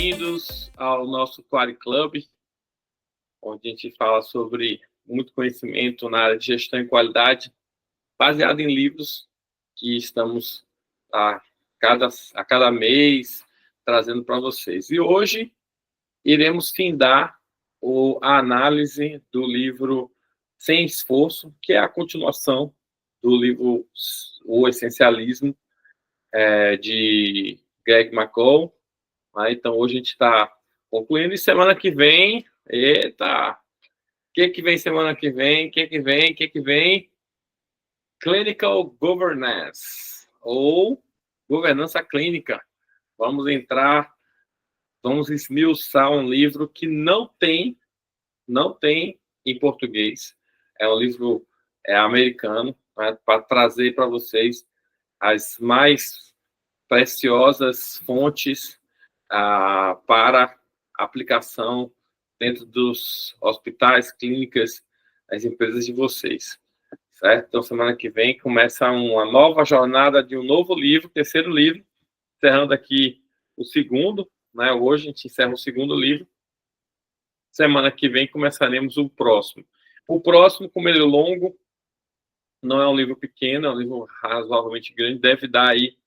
bem-vindos ao nosso Quali Club, onde a gente fala sobre muito conhecimento na área de gestão e qualidade, baseado em livros que estamos a cada mês trazendo para vocês. E hoje iremos findar a análise do livro Sem Esforço, que é a continuação do livro O Essencialismo, de Greg McCall. Então, hoje a gente está concluindo, e semana que vem, o que vem semana que vem? O que vem? Clinical Governance, ou governança clínica. Vamos esmiuçar um livro que não tem em português. É um livro americano, né, para trazer para vocês as mais preciosas fontes para aplicação dentro dos hospitais, clínicas, as empresas de vocês. Certo? Então, semana que vem começa uma nova jornada de um novo livro, terceiro livro, encerrando aqui o segundo, né? Hoje a gente encerra o segundo livro. Semana que vem começaremos o próximo. O próximo, como ele é longo, não é um livro pequeno, é um livro razoavelmente grande, deve dar aí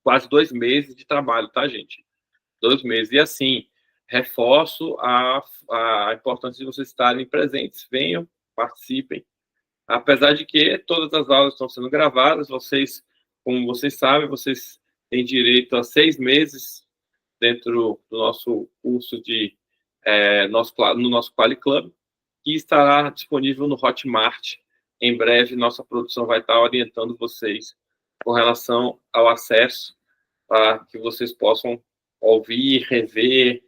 quase 2 meses de trabalho, tá, gente? 2 meses. E assim, reforço a importância de vocês estarem presentes. Venham, participem. Apesar de que todas as aulas estão sendo gravadas, vocês, como vocês sabem, vocês têm direito a 6 meses dentro do nosso curso no nosso Quali Club, que estará disponível no Hotmart. Em breve, nossa produção vai estar orientando vocês com relação ao acesso, para que vocês possam ouvir, rever,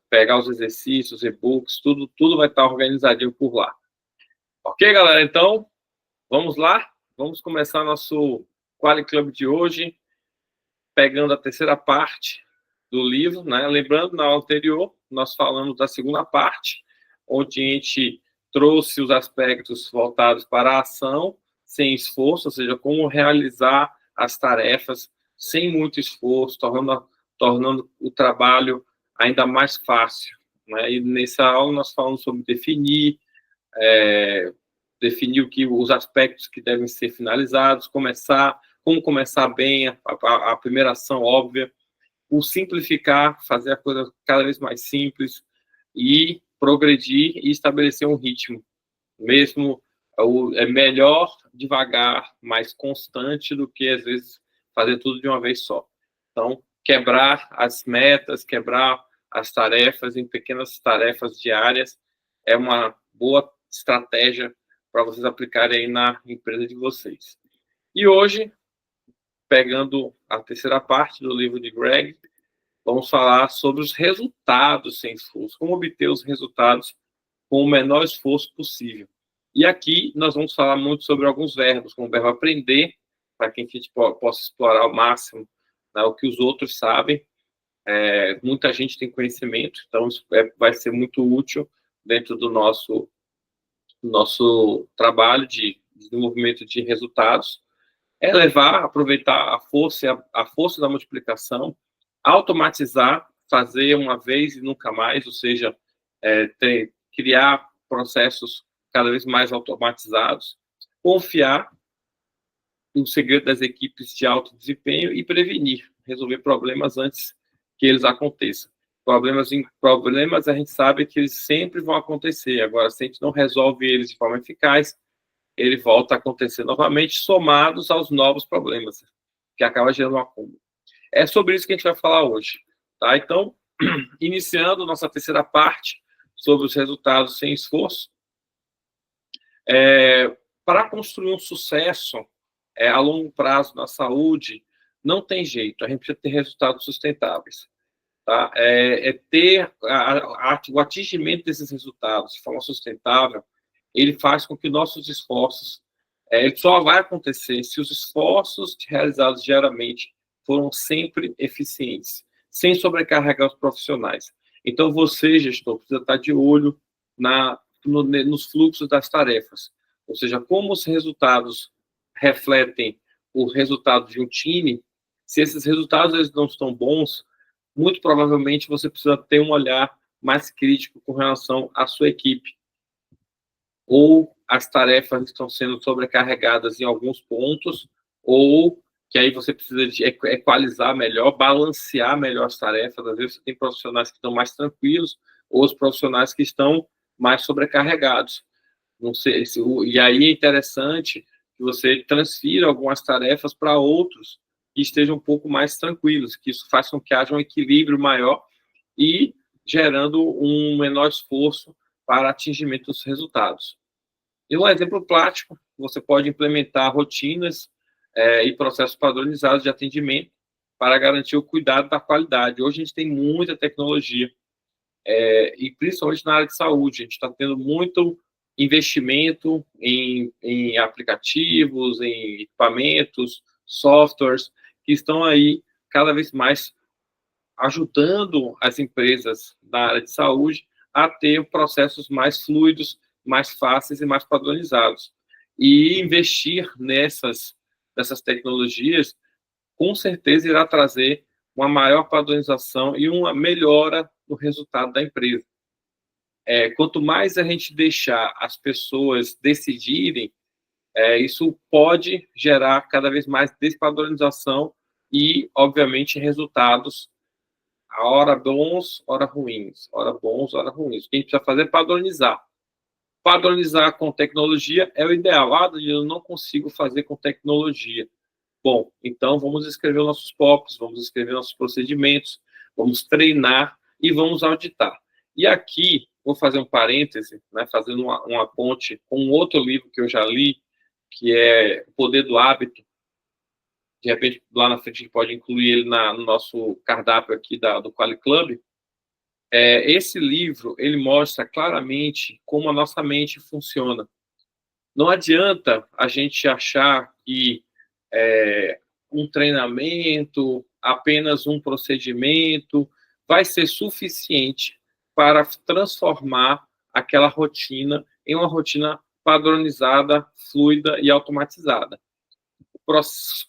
pegar os exercícios, e-books, tudo vai estar organizadinho por lá. Ok, galera? Então, vamos lá? Vamos começar nosso Quali Club de hoje, pegando a terceira parte do livro, né? Lembrando, na aula anterior, nós falamos da segunda parte, onde a gente trouxe os aspectos voltados para a ação sem esforço, ou seja, como realizar as tarefas sem muito esforço, tornando o trabalho ainda mais fácil, né? E nessa aula nós falamos sobre definir os aspectos que devem ser finalizados, como começar bem, a primeira ação óbvia, o simplificar, fazer a coisa cada vez mais simples e progredir e estabelecer um ritmo. Mesmo é melhor devagar, mais constante, do que às vezes fazer tudo de uma vez só. Então, quebrar as metas, quebrar as tarefas em pequenas tarefas diárias é uma boa estratégia para vocês aplicarem aí na empresa de vocês. E hoje, pegando a terceira parte do livro de Greg, vamos falar sobre os resultados sem esforço, como obter os resultados com o menor esforço possível. E aqui nós vamos falar muito sobre alguns verbos, como o verbo aprender, para que a gente possa explorar ao máximo, né, o que os outros sabem. Muita gente tem conhecimento, então isso vai ser muito útil dentro do nosso trabalho de desenvolvimento de resultados. Aproveitar a força da multiplicação, automatizar, fazer uma vez e nunca mais, ou seja, criar processos cada vez mais automatizados, confiar no segredo das equipes de alto desempenho e prevenir, resolver problemas antes que eles aconteçam. Problemas a gente sabe que eles sempre vão acontecer. Agora, se a gente não resolve eles de forma eficaz, ele volta a acontecer novamente, somados aos novos problemas, que acaba gerando um acúmulo. É sobre isso que a gente vai falar hoje. Tá? Então, iniciando nossa terceira parte sobre os resultados sem esforço, para construir um sucesso a longo prazo na saúde, não tem jeito, a gente precisa ter resultados sustentáveis. Tá? Ter o atingimento desses resultados de forma sustentável, ele faz com que nossos esforços, ele só vai acontecer se os esforços realizados diariamente foram sempre eficientes, sem sobrecarregar os profissionais. Então, você, gestor, precisa estar de olho nos fluxos das tarefas, ou seja, como os resultados refletem o resultado de um time. Se esses resultados eles não estão bons, muito provavelmente você precisa ter um olhar mais crítico com relação à sua equipe. Ou as tarefas estão sendo sobrecarregadas em alguns pontos, ou que aí você precisa de equalizar melhor, balancear melhor as tarefas. Às vezes você tem profissionais que estão mais tranquilos, ou os profissionais que estão mais sobrecarregados. Não sei, e aí é interessante que você transfira algumas tarefas para outros que estejam um pouco mais tranquilos, que isso faça com que haja um equilíbrio maior e gerando um menor esforço para atingimento dos resultados. E um exemplo prático, você pode implementar rotinas e processos padronizados de atendimento para garantir o cuidado da qualidade. Hoje a gente tem muita tecnologia, e principalmente na área de saúde, a gente está tendo muito investimento em aplicativos, em equipamentos, softwares, que estão aí cada vez mais ajudando as empresas da área de saúde a ter processos mais fluidos, mais fáceis e mais padronizados. E investir nessas tecnologias, com certeza, irá trazer uma maior padronização e uma melhora no resultado da empresa. Quanto mais a gente deixar as pessoas decidirem, isso pode gerar cada vez mais despadronização e, obviamente, resultados a hora bons, hora ruins, hora bons, hora ruins. O que a gente precisa fazer é padronizar. Padronizar com tecnologia é o ideal. Eu não consigo fazer com tecnologia. Bom, então vamos escrever nossos POPs, vamos escrever nossos procedimentos, vamos treinar e vamos auditar. E aqui, vou fazer um parêntese, né, fazendo uma ponte com um outro livro que eu já li, que é O Poder do Hábito. De repente, lá na frente, a gente pode incluir ele no nosso cardápio aqui do Quali Club. Esse livro, ele mostra claramente como a nossa mente funciona. Não adianta a gente achar que um treinamento, apenas um procedimento, vai ser suficiente para transformar aquela rotina em uma rotina padronizada, fluida e automatizada.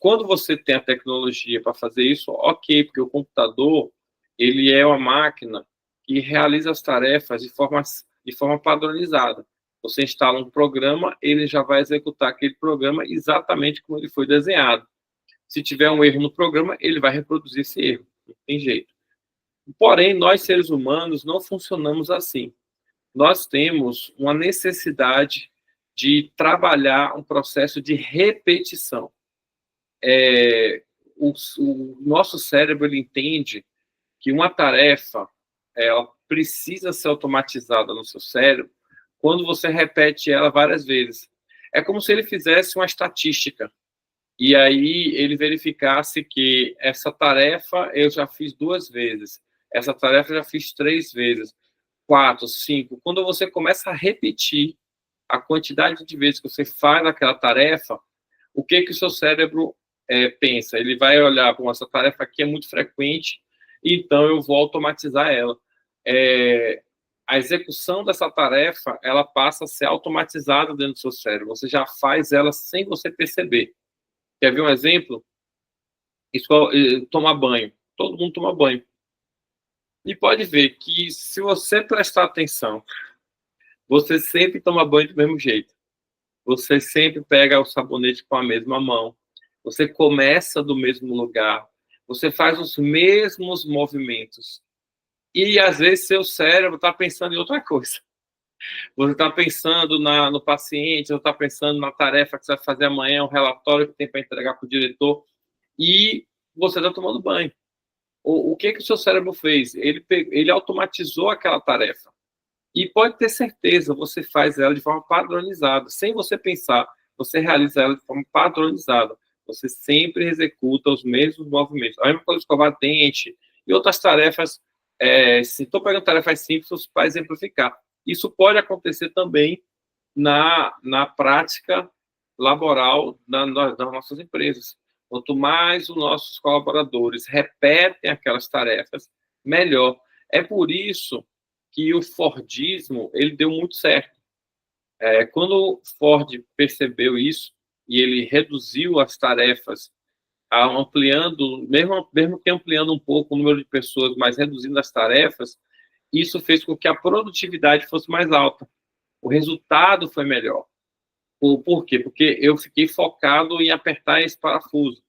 Quando você tem a tecnologia para fazer isso, ok, porque o computador, ele é uma máquina que realiza as tarefas de forma padronizada. Você instala um programa, ele já vai executar aquele programa exatamente como ele foi desenhado. Se tiver um erro no programa, ele vai reproduzir esse erro, não tem jeito. Porém, nós seres humanos não funcionamos assim. Nós temos uma necessidade de trabalhar um processo de repetição. O nosso cérebro, ele entende que uma tarefa ela precisa ser automatizada no seu cérebro quando você repete ela várias vezes. É como se ele fizesse uma estatística e aí ele verificasse que essa tarefa eu já fiz 2 vezes, essa tarefa eu já fiz 3 vezes, 4, 5. Quando você começa a repetir a quantidade de vezes que você faz aquela tarefa, o que o seu cérebro pensa? Ele vai olhar, bom, essa tarefa aqui é muito frequente, então eu vou automatizar ela. A execução dessa tarefa, ela passa a ser automatizada dentro do seu cérebro. Você já faz ela sem você perceber. Quer ver um exemplo? Tomar banho. Todo mundo toma banho. E pode ver que, se você prestar atenção, você sempre toma banho do mesmo jeito. Você sempre pega o sabonete com a mesma mão. Você começa do mesmo lugar. Você faz os mesmos movimentos. E, às vezes, seu cérebro está pensando em outra coisa. Você está pensando no paciente, você está pensando na tarefa que você vai fazer amanhã, um relatório que tem para entregar para o diretor, e você está tomando banho. O que o seu cérebro fez? Ele automatizou aquela tarefa. E pode ter certeza, você faz ela de forma padronizada. Sem você pensar, você realiza ela de forma padronizada. Você sempre executa os mesmos movimentos. A mesma coisa de escovar dente e outras tarefas. Se estou pegando tarefas simples para exemplificar. Isso pode acontecer também na prática laboral das nossas empresas. Quanto mais os nossos colaboradores repetem aquelas tarefas, melhor. É por isso que o Fordismo ele deu muito certo. Quando o Ford percebeu isso e ele reduziu as tarefas ampliando, mesmo que ampliando um pouco o número de pessoas, mas reduzindo as tarefas, isso fez com que a produtividade fosse mais alta. O resultado foi melhor. Por quê? Porque eu fiquei focado em apertar esse parafuso,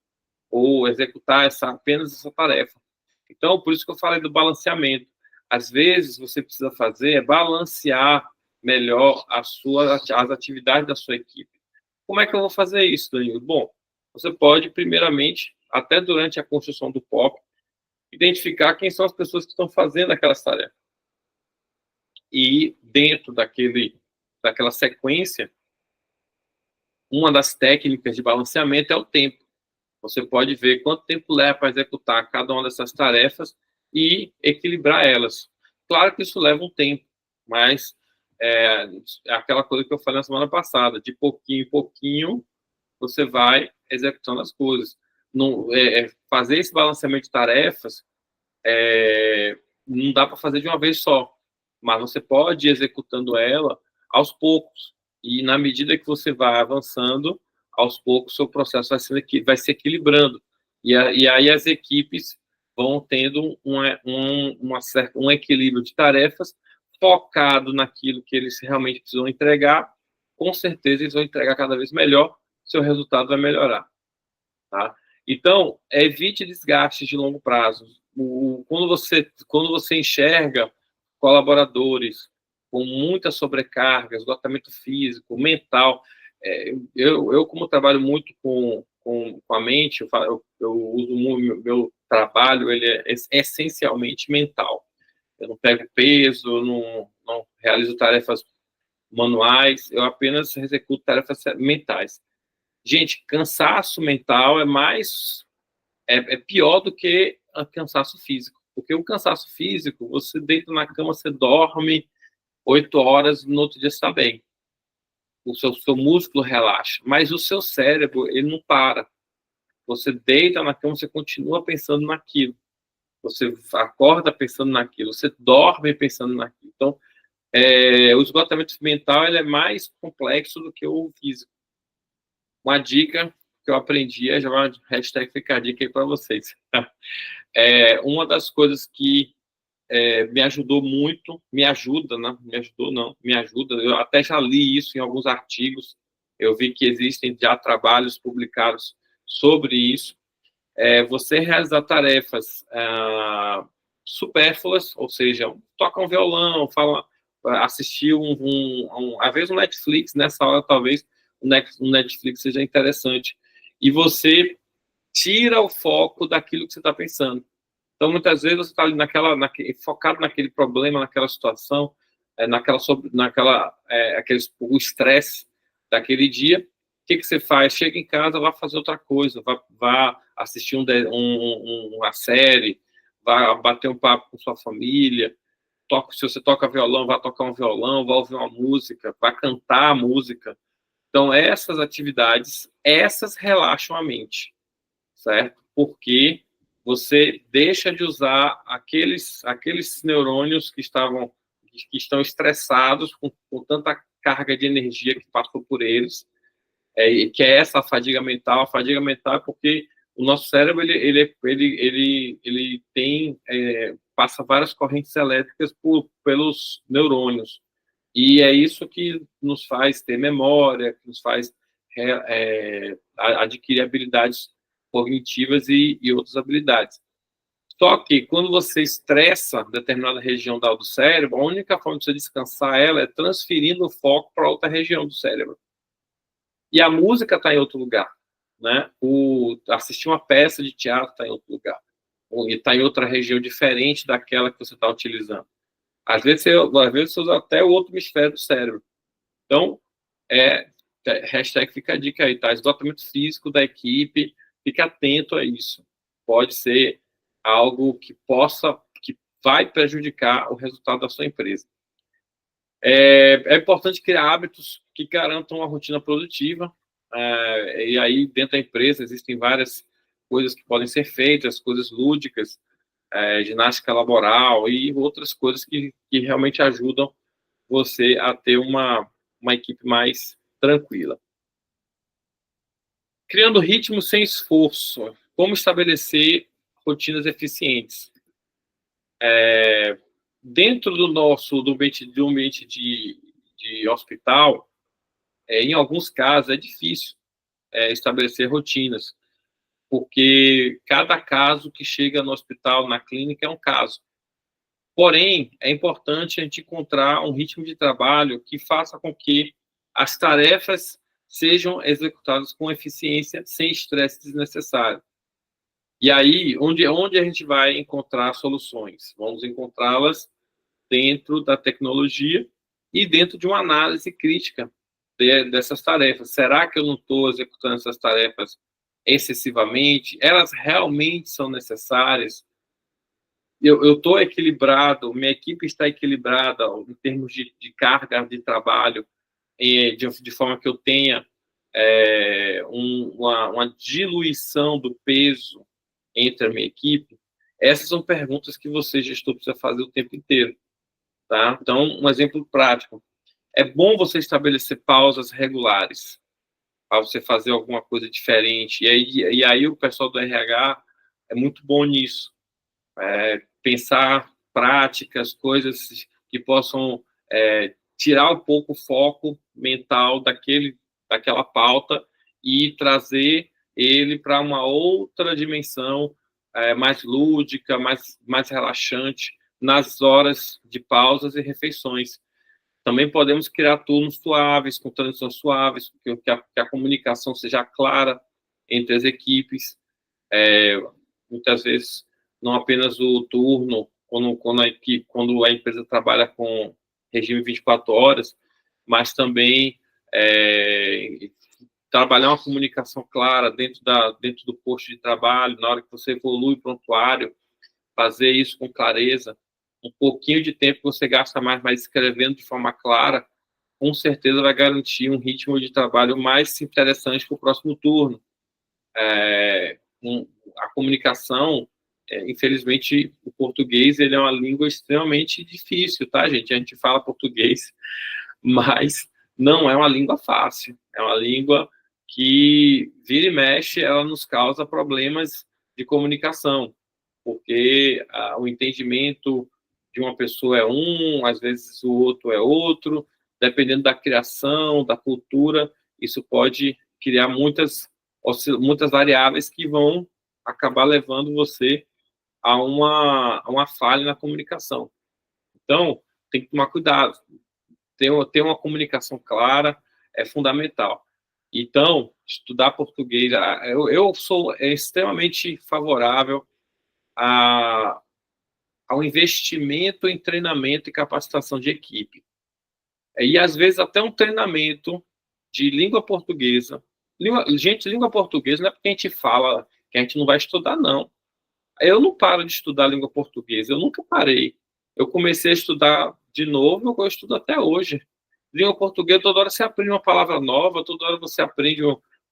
ou executar apenas essa tarefa. Então, por isso que eu falei do balanceamento. Às vezes, você precisa fazer é balancear melhor as atividades da sua equipe. Como é que eu vou fazer isso, Danilo? Bom, você pode, primeiramente, até durante a construção do POP, identificar quem são as pessoas que estão fazendo aquelas tarefas. E dentro daquela sequência, uma das técnicas de balanceamento é o tempo. Você pode ver quanto tempo leva para executar cada uma dessas tarefas e equilibrar elas. Claro que isso leva um tempo, mas é aquela coisa que eu falei na semana passada, de pouquinho em pouquinho, você vai executando as coisas. Fazer esse balanceamento de tarefas não dá para fazer de uma vez só, mas você pode ir executando ela aos poucos. E na medida que você vai avançando, aos poucos, o seu processo vai se equilibrando. E aí as equipes vão tendo um equilíbrio de tarefas focado naquilo que eles realmente precisam entregar. Com certeza, eles vão entregar cada vez melhor, seu resultado vai melhorar. Tá? Então, evite desgastes de longo prazo. Quando você enxerga colaboradores com muita sobrecarga, esgotamento físico, mental, eu como trabalho muito com a mente, eu uso muito, meu trabalho ele é essencialmente mental. Eu não pego peso, não realizo tarefas manuais, eu apenas executo tarefas mentais. Gente, cansaço mental é pior do que cansaço físico. Porque o cansaço físico, você deita na cama, você dorme 8 horas, no outro dia você está bem. O seu músculo relaxa. Mas o seu cérebro, ele não para. Você deita na cama, você continua pensando naquilo. Você acorda pensando naquilo. Você dorme pensando naquilo. Então, o esgotamento mental ele é mais complexo do que o físico. Uma dica que eu aprendi, já uma hashtag fica a dica aí para vocês. Uma das coisas que me ajudou muito, me ajuda, né? Me ajudou, não, me ajuda. Eu até já li isso em alguns artigos. Eu vi que existem já trabalhos publicados sobre isso. Você realizar tarefas supérfluas, ou seja, tocar um violão, assistir às vezes um Netflix, nessa hora talvez um Netflix seja interessante. E você tira o foco daquilo que você está pensando. Então, muitas vezes, você está ali focado naquele problema, naquela situação, o estresse daquele dia. O que você faz? Chega em casa, vai fazer outra coisa, vai assistir uma série, vai bater um papo com sua família. Se você toca violão, vai tocar um violão, vai ouvir uma música, vai cantar a música. Então, essas atividades, essas relaxam a mente, certo? Porque você deixa de usar aqueles neurônios que estão estressados com tanta carga de energia que passou por eles, que é essa fadiga mental. A fadiga mental é porque o nosso cérebro ele passa várias correntes elétricas pelos neurônios. E é isso que nos faz ter memória, que nos faz adquirir habilidades cognitivas e outras habilidades. Só que quando você estressa determinada região do cérebro, a única forma de você descansar ela é transferindo o foco para outra região do cérebro. E a música está em outro lugar, né? Assistir uma peça de teatro está em outro lugar. E está em outra região diferente daquela que você está utilizando. Às vezes você usa até o outro hemisfério do cérebro. Então, hashtag fica a dica aí, tá? Esgotamento físico da equipe, fique atento a isso. Pode ser algo que vai prejudicar o resultado da sua empresa. É importante criar hábitos que garantam uma rotina produtiva. E aí, dentro da empresa, existem várias coisas que podem ser feitas, coisas lúdicas, ginástica laboral e outras coisas que realmente ajudam você a ter uma equipe mais tranquila. Criando ritmo sem esforço. como estabelecer rotinas eficientes. Dentro do ambiente de hospital, em alguns casos é difícil estabelecer rotinas, porque cada caso que chega no hospital, na clínica, é um caso. Porém, é importante a gente encontrar um ritmo de trabalho que faça com que as tarefas sejam executadas com eficiência, sem estresse desnecessário. E aí, onde a gente vai encontrar soluções? Vamos encontrá-las dentro da tecnologia e dentro de uma análise crítica dessas tarefas. Será que eu não estou executando essas tarefas excessivamente? Elas realmente são necessárias? Eu estou equilibrado? Minha equipe está equilibrada em termos de carga de trabalho, de forma que eu tenha uma diluição do peso entre a minha equipe? Essas são perguntas que você, gestor, precisa fazer o tempo inteiro. Tá? Então, um exemplo prático. É bom você estabelecer pausas regulares para você fazer alguma coisa diferente. E aí o pessoal do RH é muito bom nisso. Pensar práticas, coisas que possam tirar um pouco o foco mental daquela pauta e trazer ele para uma outra dimensão mais lúdica, mais relaxante, nas horas de pausas e refeições. Também podemos criar turnos suaves, com transições suaves, que a comunicação seja clara entre as equipes. Muitas vezes, não apenas o turno, quando a empresa trabalha com regime 24 horas, mas também trabalhar uma comunicação clara dentro do posto de trabalho, na hora que você evolui o prontuário, fazer isso com clareza. Um pouquinho de tempo que você gasta mais escrevendo de forma clara, com certeza vai garantir um ritmo de trabalho mais interessante para o próximo turno. A comunicação, infelizmente, o português ele é uma língua extremamente difícil, tá, gente? A gente fala português, mas não é uma língua fácil. É uma língua que, vira e mexe, ela nos causa problemas de comunicação, porque o entendimento de uma pessoa é às vezes o outro é outro, dependendo da criação, da cultura, isso pode criar muitas variáveis que vão acabar levando você a uma falha na comunicação. Então, tem que tomar cuidado. Ter uma comunicação clara é fundamental. Então, estudar português, eu sou extremamente favorável ao investimento em treinamento e capacitação de equipe. E, às vezes, até um treinamento de língua portuguesa. Língua portuguesa não é porque a gente fala que a gente não vai estudar, não. Eu não paro de estudar língua portuguesa, eu nunca parei. Eu comecei a estudar de novo, eu estudo até hoje. Língua portuguesa, toda hora você aprende uma palavra nova, toda hora você aprende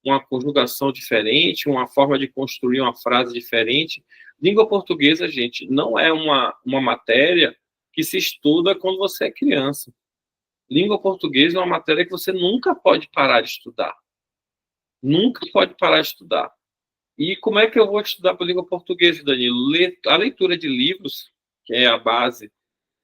uma conjugação diferente, uma forma de construir uma frase diferente. Língua portuguesa, gente, não é uma matéria que se estuda quando você é criança. Língua portuguesa é uma matéria que você nunca pode parar de estudar. Nunca pode parar de estudar. E como é que eu vou estudar para a língua portuguesa, Danilo? A leitura de livros, que é a base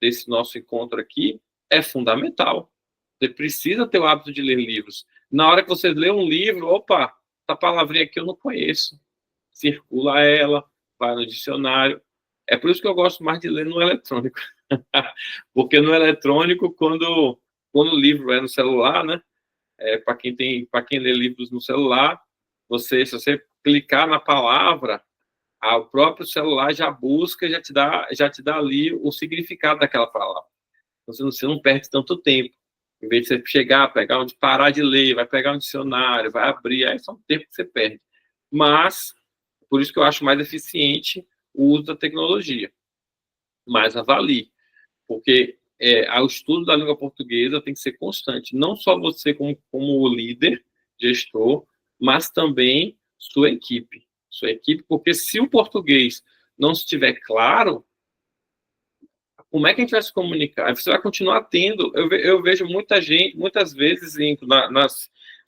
desse nosso encontro aqui, é fundamental. Você precisa ter o hábito de ler livros. Na hora que você lê um livro, opa, essa palavrinha aqui eu não conheço. Circula ela, vai no dicionário. É por isso que eu gosto mais de ler no eletrônico. Porque no eletrônico, quando o livro é no celular, né? Para quem lê livros no celular, se você clicar na palavra, o próprio celular já busca, já te dá ali o significado daquela palavra. Você não perde tanto tempo. Em vez de você chegar, parar de ler, vai pegar um dicionário, vai abrir, aí é só um tempo que você perde. Mas, por isso que eu acho mais eficiente o uso da tecnologia. Mas avalie, porque o estudo da língua portuguesa tem que ser constante. Não só você como líder, gestor, mas também sua equipe. Porque se o português não estiver claro, como é que a gente vai se comunicar? Você vai continuar tendo. Eu vejo muita gente, muitas vezes,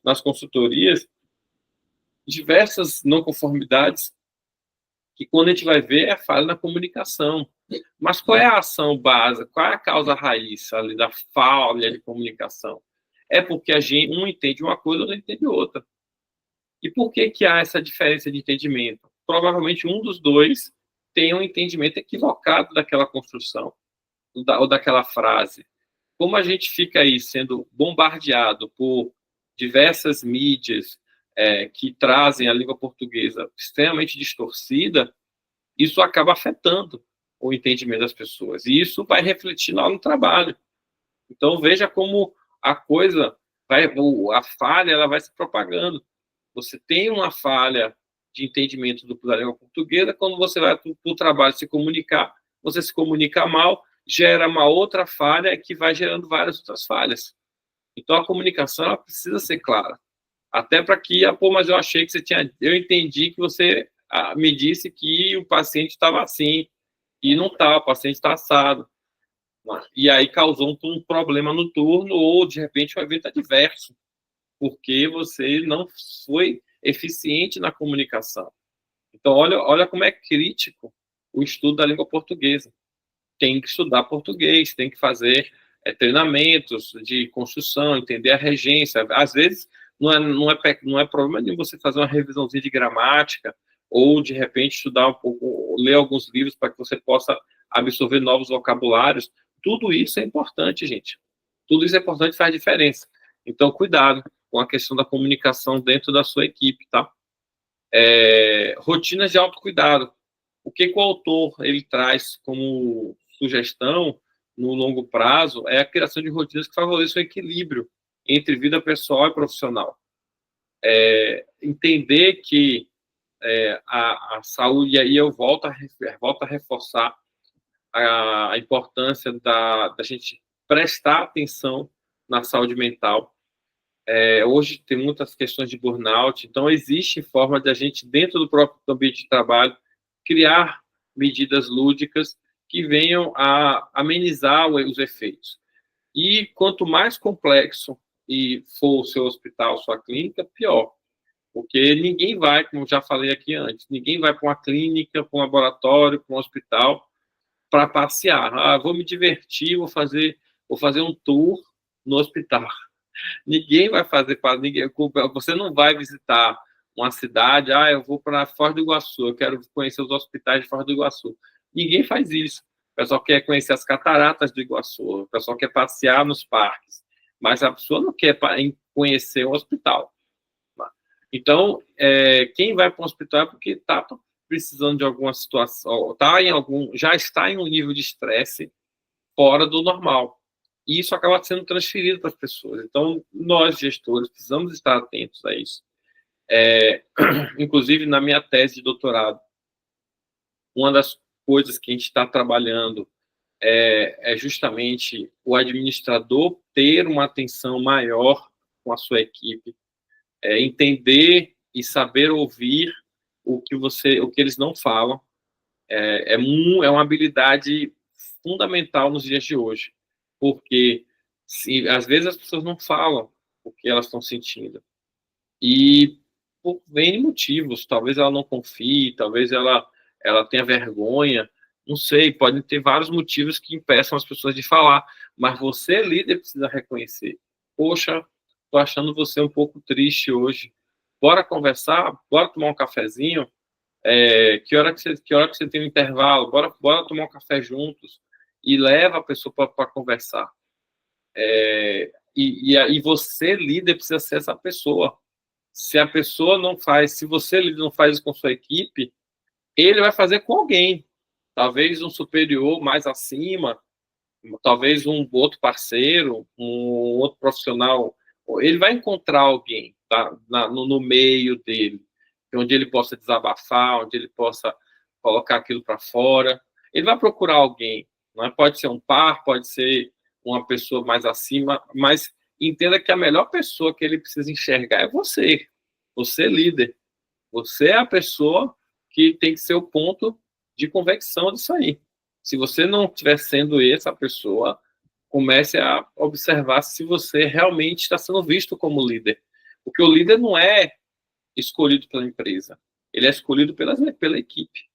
nas consultorias, diversas não conformidades que quando a gente vai ver é falha na comunicação. Mas qual é a ação básica? Qual é a causa raiz ali da falha de comunicação? É porque um entende uma coisa, outro entende outra. E por que há essa diferença de entendimento? Provavelmente um dos dois tem um entendimento equivocado daquela construção, ou daquela frase. Como a gente fica aí sendo bombardeado por diversas mídias que trazem a língua portuguesa extremamente distorcida, isso acaba afetando o entendimento das pessoas. E isso vai refletir lá no trabalho. Então, veja como a coisa, a falha, ela vai se propagando. Você tem uma falha de entendimento da língua portuguesa, quando você vai para o trabalho se comunicar, você se comunica mal, gera uma outra falha que vai gerando várias outras falhas. Então, a comunicação ela precisa ser clara. Até para que, mas eu achei que você tinha... Eu entendi que você me disse que o paciente estava assim, e não está, o paciente está assado. E aí causou um problema no turno, ou, de repente, um evento adverso, porque você não foi eficiente na comunicação. Então, olha como é crítico o estudo da língua portuguesa. Tem que estudar português, tem que fazer treinamentos de construção, entender a regência. Às vezes, não é problema nenhum você fazer uma revisãozinha de gramática, ou, de repente, estudar um pouco, ler alguns livros para que você possa absorver novos vocabulários. Tudo isso é importante, gente. Tudo isso é importante e faz diferença. Então, cuidado com a questão da comunicação dentro da sua equipe, tá? Rotinas de autocuidado. O que o autor ele traz como sugestão no longo prazo é a criação de rotinas que favoreçam o equilíbrio entre vida pessoal e profissional. Entender que a saúde, e aí eu volto a reforçar a importância da gente prestar atenção na saúde mental. Hoje tem muitas questões de burnout, então existe forma de a gente, dentro do próprio ambiente de trabalho, criar medidas lúdicas que venham a amenizar os efeitos. E quanto mais complexo for o seu hospital, sua clínica, pior. Porque ninguém vai, como já falei aqui antes, ninguém vai para uma clínica, para um laboratório, para um hospital, para passear. Vou me divertir, vou fazer um tour no hospital. Ninguém vai fazer para ninguém. Você não vai visitar uma cidade, eu vou para Foz do Iguaçu, eu quero conhecer os hospitais de Foz do Iguaçu. Ninguém faz isso. O pessoal quer conhecer as cataratas do Iguaçu, o pessoal quer passear nos parques, mas a pessoa não quer conhecer o hospital. Então, quem vai para um hospital é porque está precisando de alguma situação, já está em um nível de estresse fora do normal. E isso acaba sendo transferido para as pessoas. Então, nós, gestores, precisamos estar atentos a isso. Inclusive, na minha tese de doutorado, uma das coisas que a gente está trabalhando é justamente o administrador ter uma atenção maior com a sua equipe, entender e saber ouvir o que eles não falam. É uma habilidade fundamental nos dias de hoje, porque às vezes as pessoas não falam o que elas estão sentindo, e por N motivos, talvez ela não confie, talvez ela tenha vergonha, não sei, podem ter vários motivos que impeçam as pessoas de falar, mas você, líder, precisa reconhecer. Poxa, estou achando você um pouco triste hoje, bora conversar, bora tomar um cafezinho, que hora que você tem um intervalo, bora tomar um café juntos, e leva a pessoa para conversar. E você, líder, precisa ser essa pessoa. Se a pessoa não faz, se você, líder, não faz isso com sua equipe, ele vai fazer com alguém. Talvez um superior mais acima, talvez um outro parceiro, um outro profissional. Ele vai encontrar alguém, tá, no meio dele, onde ele possa desabafar, onde ele possa colocar aquilo para fora. Ele vai procurar alguém. Não é? Pode ser um par, pode ser uma pessoa mais acima, mas entenda que a melhor pessoa que ele precisa enxergar é você. Você, líder. Você é a pessoa que tem que ser o ponto de convecção disso aí. Se você não estiver sendo essa pessoa, comece a observar se você realmente está sendo visto como líder. Porque o líder não é escolhido pela empresa. Ele é escolhido pela equipe.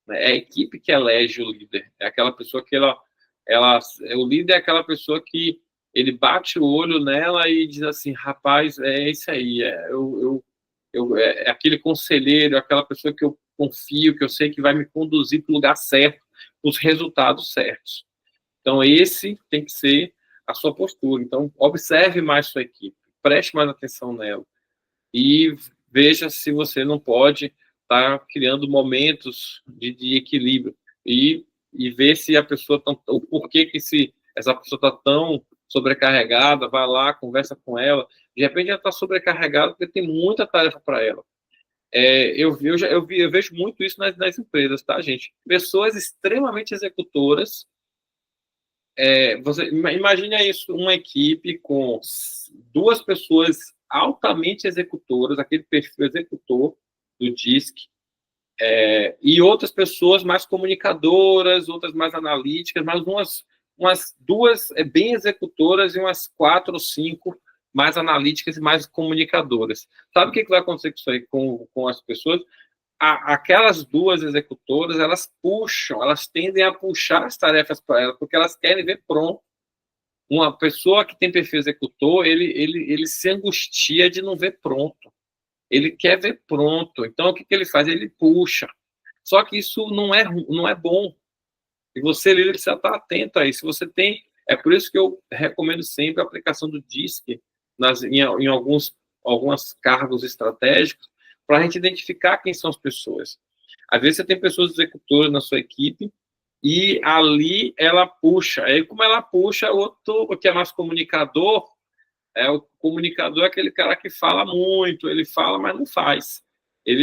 né? É a equipe que elege o líder. É aquela pessoa que o líder é aquela pessoa que ele bate o olho nela e diz assim, rapaz, é isso aí, é aquele conselheiro, aquela pessoa que eu confio, que eu sei que vai me conduzir para o lugar certo, para os resultados certos. Então, esse tem que ser a sua postura. Então, observe mais sua equipe, preste mais atenção nela e veja se você não pode estar criando momentos de equilíbrio e ver se a pessoa, o porquê que essa pessoa está tão sobrecarregada, vai lá, conversa com ela. De repente, ela está sobrecarregada porque tem muita tarefa para ela. Eu vejo muito isso nas empresas, tá, gente? Pessoas extremamente executoras. Você imagine isso, uma equipe com 2 pessoas altamente executoras, aquele perfil executor do DISC, e outras pessoas mais comunicadoras, outras mais analíticas, mas umas 2 bem executoras e umas 4 ou 5 mais analíticas e mais comunicadoras. Sabe o que vai acontecer com isso aí, com as pessoas? Aquelas 2 executoras, elas tendem a puxar as tarefas para elas, porque elas querem ver pronto. Uma pessoa que tem perfil executor, ele se angustia de não ver pronto. Ele quer ver pronto. Então, o que ele faz? Ele puxa. Só que isso não é bom. E você, líder, precisa estar atento a isso. Você tem... É por isso que eu recomendo sempre a aplicação do DISC em alguns cargos estratégicos, para a gente identificar quem são as pessoas. Às vezes você tem pessoas executoras na sua equipe e ali ela puxa. Aí, como ela puxa, o outro que é mais comunicador, o comunicador é aquele cara que fala muito, ele fala, mas não faz.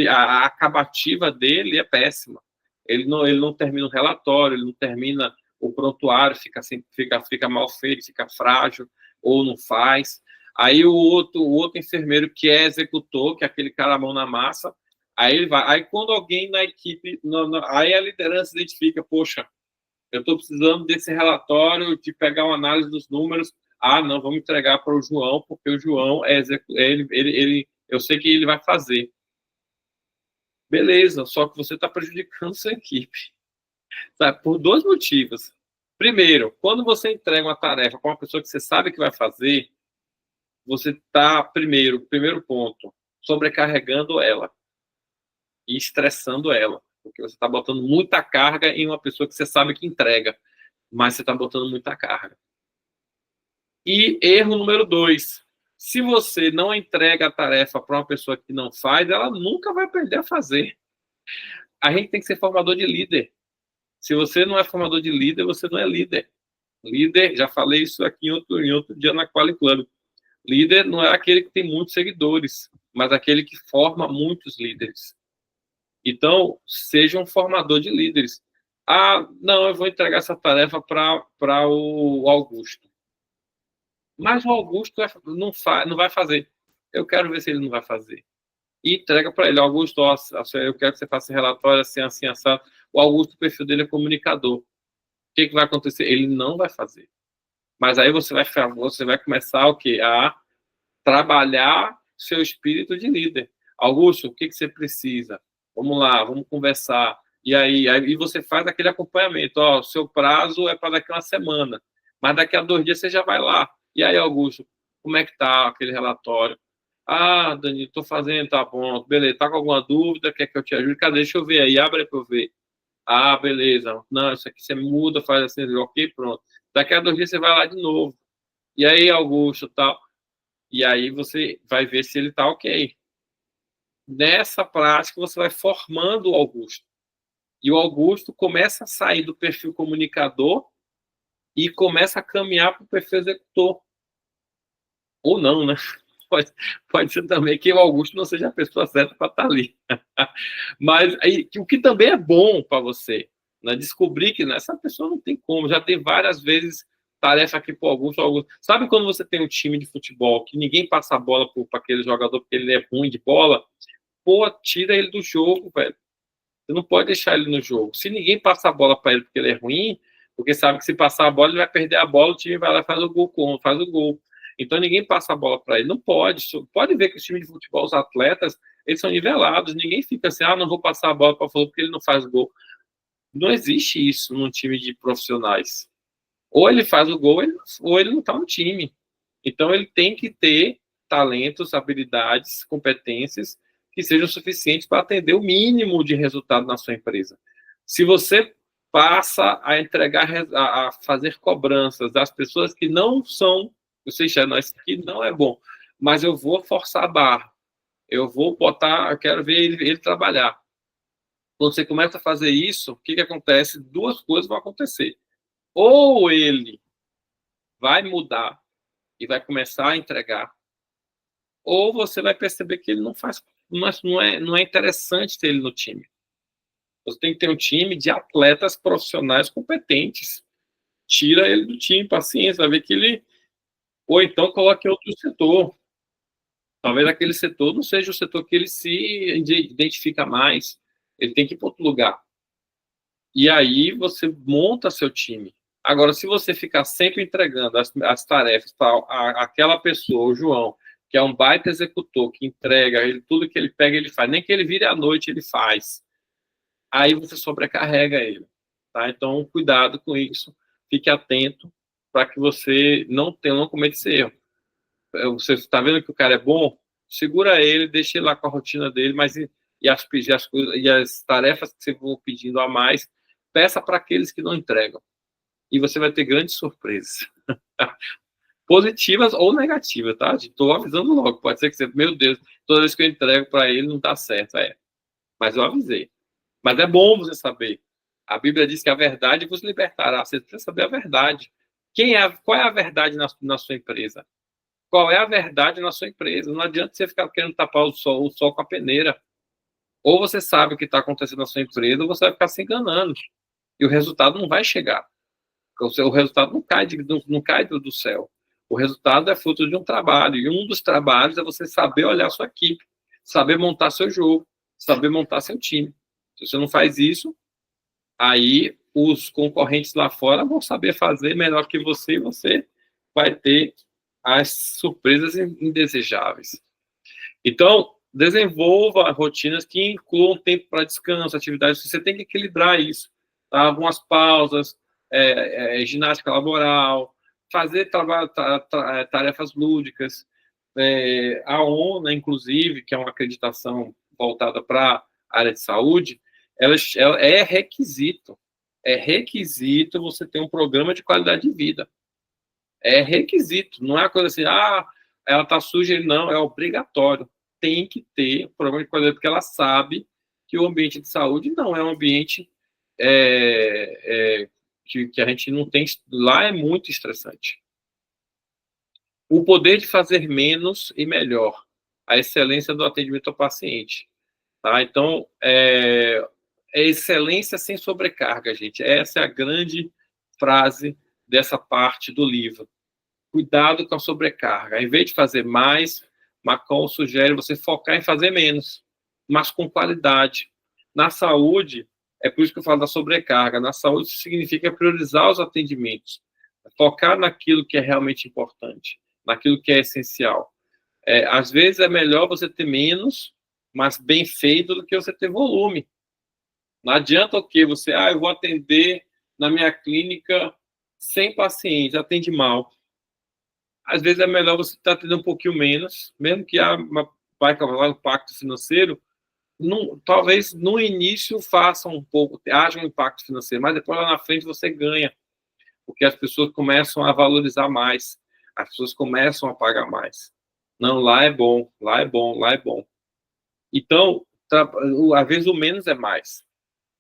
A acabativa dele é péssima. Ele não termina o relatório, ele não termina o prontuário, fica mal feito, fica frágil, ou não faz. Aí o outro enfermeiro que é executor, que é aquele cara mão na massa, aí ele vai. Aí quando alguém na equipe, aí a liderança identifica, poxa, eu estou precisando desse relatório, de pegar uma análise dos números. Ah, não, vamos entregar para o João, porque o João eu sei que ele vai fazer. Beleza, só que você está prejudicando sua equipe. Sabe? Por 2 motivos. Primeiro, quando você entrega uma tarefa para uma pessoa que você sabe que vai fazer, você está, primeiro ponto, sobrecarregando ela e estressando ela, porque você está botando muita carga em uma pessoa que você sabe que entrega, mas você está botando muita carga. E erro número 2, se você não entrega a tarefa para uma pessoa que não faz, ela nunca vai aprender a fazer. A gente tem que ser formador de líder. Se você não é formador de líder, você não é líder. Líder, já falei isso aqui em outro dia na Quali Club. Líder não é aquele que tem muitos seguidores, mas aquele que forma muitos líderes. Então, seja um formador de líderes. Ah, não, eu vou entregar essa tarefa para o Augusto. Mas o Augusto não vai fazer. Eu quero ver se ele não vai fazer. E entrega para ele, Augusto, eu quero que você faça relatório assim, assim, assado. O Augusto, o perfil dele é comunicador. O que vai acontecer? Ele não vai fazer. Mas aí você vai começar o quê? A trabalhar seu espírito de líder. Augusto, o que você precisa? Vamos lá, vamos conversar. E aí você faz aquele acompanhamento. Ó, seu prazo é para daqui a uma semana, mas daqui a 2 dias você já vai lá. E aí, Augusto, como é que tá aquele relatório? Ah, Dani, estou fazendo, tá bom. Beleza, tá com alguma dúvida? Quer que eu te ajude? Cadê? Deixa eu ver aí, abre para eu ver. Ah, beleza. Não, isso aqui você muda, faz assim, ok, pronto. Daqui a 2 dias você vai lá de novo. E aí, Augusto, tal. E aí você vai ver se ele está ok. Nessa prática, você vai formando o Augusto. E o Augusto começa a sair do perfil comunicador e começa a caminhar para o perfil executor. Ou não, né? Pode ser também que o Augusto não seja a pessoa certa para estar ali. Mas aí, o que também é bom para você, né? Descobrir que essa pessoa não tem como. Já tem várias vezes tarefa aqui para o Augusto. Sabe quando você tem um time de futebol que ninguém passa a bola para aquele jogador porque ele é ruim de bola? Pô, tira ele do jogo, velho. Você não pode deixar ele no jogo. Se ninguém passa a bola para ele porque ele é ruim, porque sabe que se passar a bola ele vai perder a bola, o time vai lá e faz o gol. Então ninguém passa a bola para ele. Não pode. Pode ver que os times de futebol, os atletas, eles são nivelados. Ninguém fica assim, não vou passar a bola para o fulano porque ele não faz gol. Não existe isso num time de profissionais. Ou ele faz o gol, ou ele não está no time. Então, ele tem que ter talentos, habilidades, competências que sejam suficientes para atender o mínimo de resultado na sua empresa. Se você passa a entregar, a fazer cobranças das pessoas que não são, você já, isso aqui não é bom, mas eu vou forçar a barra, eu vou botar, eu quero ver ele trabalhar. Quando você começa a fazer isso, o que acontece? Duas coisas vão acontecer. Ou ele vai mudar e vai começar a entregar, ou você vai perceber que ele não faz, não é interessante ter ele no time. Você tem que ter um time de atletas profissionais competentes. Tira ele do time, paciência, vai ver que ele... Ou então coloque outro setor. Talvez aquele setor não seja o setor que ele se identifica mais. Ele tem que ir para outro lugar. E aí você monta seu time. Agora, se você ficar sempre entregando as tarefas para aquela pessoa, o João, que é um baita executor, que entrega, tudo que ele pega, ele faz. Nem que ele vire à noite, ele faz. Aí você sobrecarrega ele. Tá? Então, cuidado com isso. Fique atento para que você não cometa esse erro. Você está vendo que o cara é bom? Segura ele, deixa ele lá com a rotina dele, mas as tarefas que você for pedindo a mais, peça para aqueles que não entregam. E você vai ter grandes surpresas. Positivas ou negativas, tá? Estou avisando logo. Pode ser que você, meu Deus, toda vez que eu entrego para ele não dá certo. Mas eu avisei. Mas é bom você saber. A Bíblia diz que a verdade vos libertará. Você precisa saber a verdade. Qual é a verdade na sua empresa? Qual é a verdade na sua empresa? Não adianta você ficar querendo tapar o sol com a peneira. Ou você sabe o que está acontecendo na sua empresa, ou você vai ficar se enganando. E o resultado não vai chegar. O resultado não cai do céu. O resultado é fruto de um trabalho. E um dos trabalhos é você saber olhar sua equipe, saber montar seu jogo, saber montar seu time. Se você não faz isso, aí os concorrentes lá fora vão saber fazer melhor que você e você vai ter as surpresas indesejáveis. Então, desenvolva rotinas que incluam tempo para descanso, atividades. Você tem que equilibrar isso. Tá? Algumas pausas, ginástica laboral, fazer tarefas lúdicas. A ONU, inclusive, que é uma acreditação voltada para a área de saúde, ela é requisito. É requisito você ter um programa de qualidade de vida. É requisito. Não é uma coisa assim, ela está suja. Não, é obrigatório. Tem que ter um programa de qualidade, porque ela sabe que o ambiente de saúde não é um ambiente que a gente não tem. Lá é muito estressante. O poder de fazer menos e melhor. A excelência do atendimento ao paciente. Tá? Então, é excelência sem sobrecarga, gente. Essa é a grande frase dessa parte do livro. Cuidado com a sobrecarga. Em vez de fazer mais, Macron sugere você focar em fazer menos, mas com qualidade. Na saúde, é por isso que eu falo da sobrecarga. Na saúde, isso significa priorizar os atendimentos, focar naquilo que é realmente importante, naquilo que é essencial. Às vezes é melhor você ter menos, mas bem feito, do que você ter volume. Não adianta o quê? Você, eu vou atender na minha clínica 100 pacientes, atende mal. Às vezes é melhor você estar atendendo um pouquinho menos, mesmo que vai causar um impacto financeiro. Talvez no início faça haja um impacto financeiro, mas depois lá na frente você ganha, porque as pessoas começam a valorizar mais, as pessoas começam a pagar mais. Não, lá é bom, lá é bom, lá é bom. Então, às vezes o menos é mais.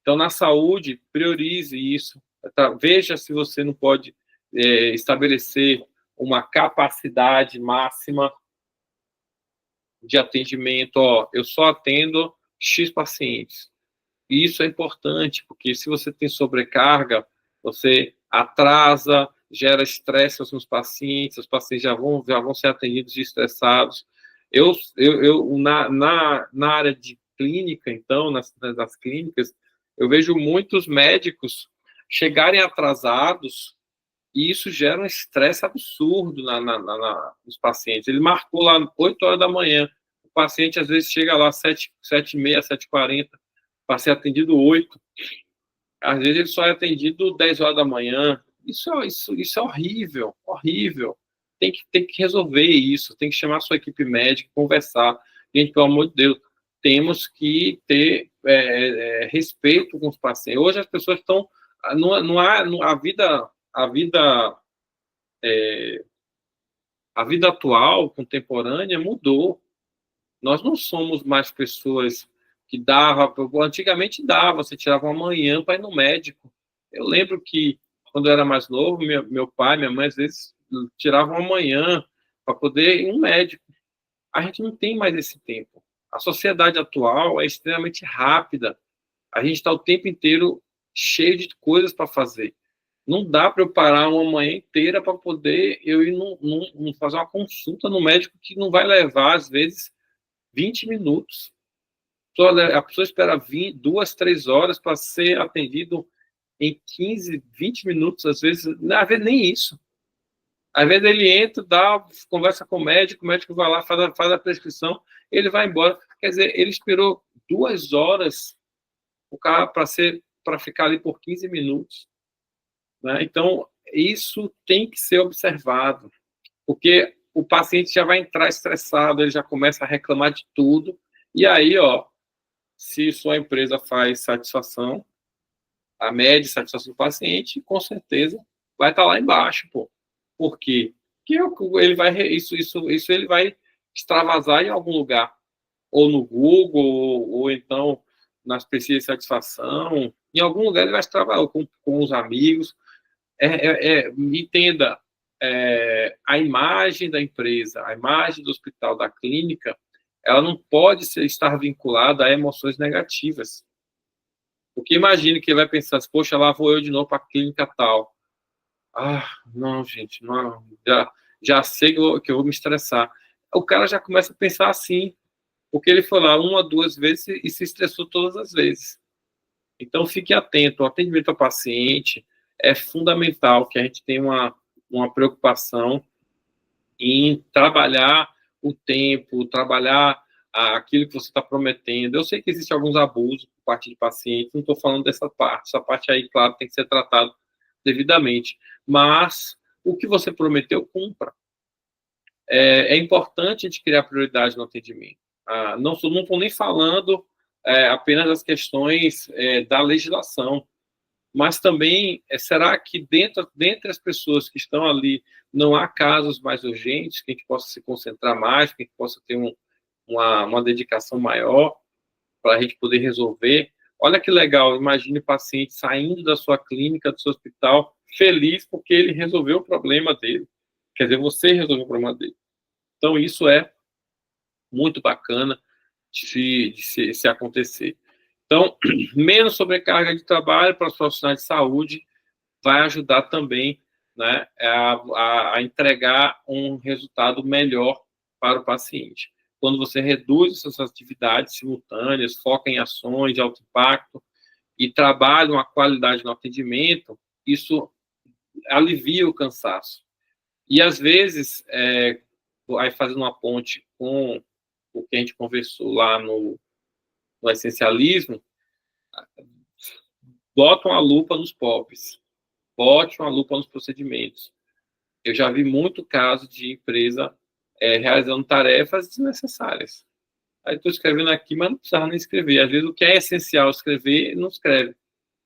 Então, na saúde, priorize isso. Veja se você não pode estabelecer uma capacidade máxima de atendimento. Eu só atendo X pacientes. E isso é importante, porque se você tem sobrecarga, você atrasa, gera estresse aos seus pacientes, os pacientes já vão ser atendidos estressados. Na área de clínica, então, nas clínicas, eu vejo muitos médicos chegarem atrasados e isso gera um estresse absurdo nos pacientes. Ele marcou lá 8 horas da manhã, o paciente às vezes chega lá 7h30, 7h40, para ser atendido 8. Às vezes ele só é atendido 10 horas da manhã. Isso é horrível, horrível. Tem que resolver isso, tem que chamar a sua equipe médica, conversar. Gente, pelo amor de Deus, temos que ter respeito com os pacientes. Hoje as pessoas estão... Não há, a vida atual, contemporânea, mudou. Nós não somos mais pessoas que antigamente dava, você tirava uma manhã para ir no médico. Eu lembro que, quando eu era mais novo, meu pai, minha mãe, às vezes, tiravam uma manhã para poder ir no médico. A gente não tem mais esse tempo. A sociedade atual é extremamente rápida. A gente está o tempo inteiro cheio de coisas para fazer. Não dá para eu parar uma manhã inteira para poder eu ir fazer uma consulta no médico que não vai levar, às vezes, 20 minutos. A pessoa espera 2, 3 horas para ser atendido em 15, 20 minutos, às vezes nem isso. Às vezes ele entra, conversa com o médico vai lá, faz a prescrição, ele vai embora. Quer dizer, ele esperou 2 horas o cara para ficar ali por 15 minutos. Né? Então, isso tem que ser observado, porque o paciente já vai entrar estressado, ele já começa a reclamar de tudo, e aí, se sua empresa faz satisfação, a média de satisfação do paciente, com certeza vai estar lá embaixo, pô. Por quê? Porque isso ele vai extravasar em algum lugar, ou no Google, ou então nas pesquisas de satisfação, em algum lugar ele vai extravasar com os amigos. Entenda, a imagem da empresa, a imagem do hospital, da clínica, ela não pode estar vinculada a emoções negativas. Porque imagine que ele vai pensar, poxa, lá vou eu de novo para a clínica tal. Ah, não, gente, não, já sei que eu vou me estressar. O cara já começa a pensar assim, porque ele foi lá 1 ou 2 vezes e se estressou todas as vezes. Então, fique atento, o atendimento ao paciente é fundamental que a gente tenha uma preocupação em trabalhar o tempo, trabalhar aquilo que você está prometendo. Eu sei que existem alguns abusos por parte de pacientes, não estou falando dessa parte. Essa parte aí, claro, tem que ser tratada devidamente. Mas o que você prometeu, cumpra. É importante a gente criar prioridade no atendimento. Não estou nem falando apenas das questões da legislação, mas também, será que dentre as pessoas que estão ali, não há casos mais urgentes, que a gente possa se concentrar mais, que a gente possa ter uma dedicação maior para a gente poder resolver? Olha que legal, imagine o paciente saindo da sua clínica, do seu hospital, feliz porque ele resolveu o problema dele. Quer dizer, você resolveu o problema dele. Então, isso é muito bacana de se acontecer. Então, menos sobrecarga de trabalho para os profissionais de saúde vai ajudar também, né, a entregar um resultado melhor para o paciente. Quando você reduz essas atividades simultâneas, foca em ações de alto impacto e trabalha uma qualidade no atendimento, isso alivia o cansaço. E, às vezes, aí fazendo uma ponte com o que a gente conversou lá no essencialismo, botam a lupa nos POPs, bote uma lupa nos procedimentos. Eu já vi muito caso de empresa realizando tarefas desnecessárias. Aí estou escrevendo aqui, mas não precisava nem escrever. Às vezes o que é essencial escrever, não escreve.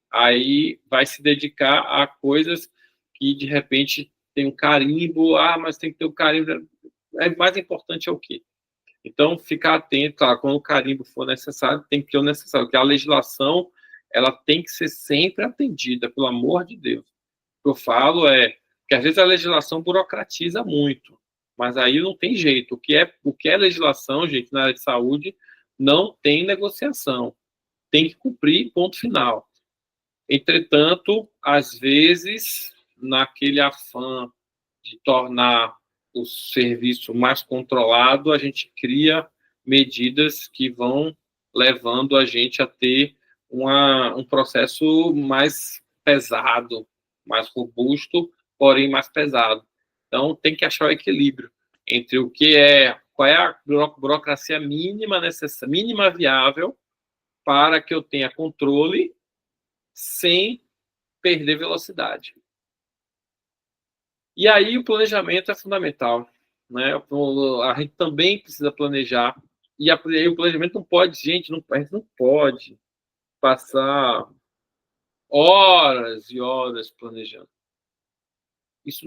Aí vai se dedicar a coisas que, de repente, tem um carimbo. Mas tem que ter o carimbo. Mais importante é o quê? Então, ficar atento, quando o carimbo for necessário, tem que ter o necessário, porque a legislação, ela tem que ser sempre atendida, pelo amor de Deus. O que eu falo que, às vezes, a legislação burocratiza muito, mas aí não tem jeito. O que é legislação, gente, na área de saúde, não tem negociação. Tem que cumprir, ponto final. Entretanto, às vezes, naquele afã de tornar o serviço mais controlado, a gente cria medidas que vão levando a gente a ter um processo mais pesado, mais robusto, porém mais pesado. Então, tem que achar o equilíbrio entre qual é a burocracia mínima necessária, mínima viável, para que eu tenha controle sem perder velocidade. E aí o planejamento é fundamental, né? A gente também precisa planejar. E o planejamento não pode, gente, a gente não pode passar horas e horas planejando. Isso,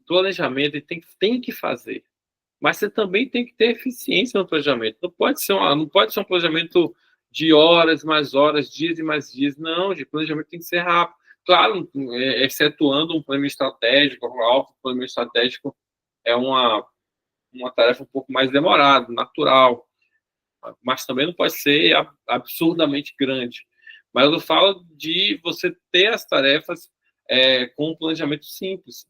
planejamento tem que fazer. Mas você também tem que ter eficiência no planejamento. Não pode ser um planejamento de horas, mais horas, dias e mais dias. Não, o planejamento tem que ser rápido. Claro, excetuando um plano estratégico, um plano estratégico é uma tarefa um pouco mais demorada, natural. Mas também não pode ser absurdamente grande. Mas eu falo de você ter as tarefas com um planejamento simples.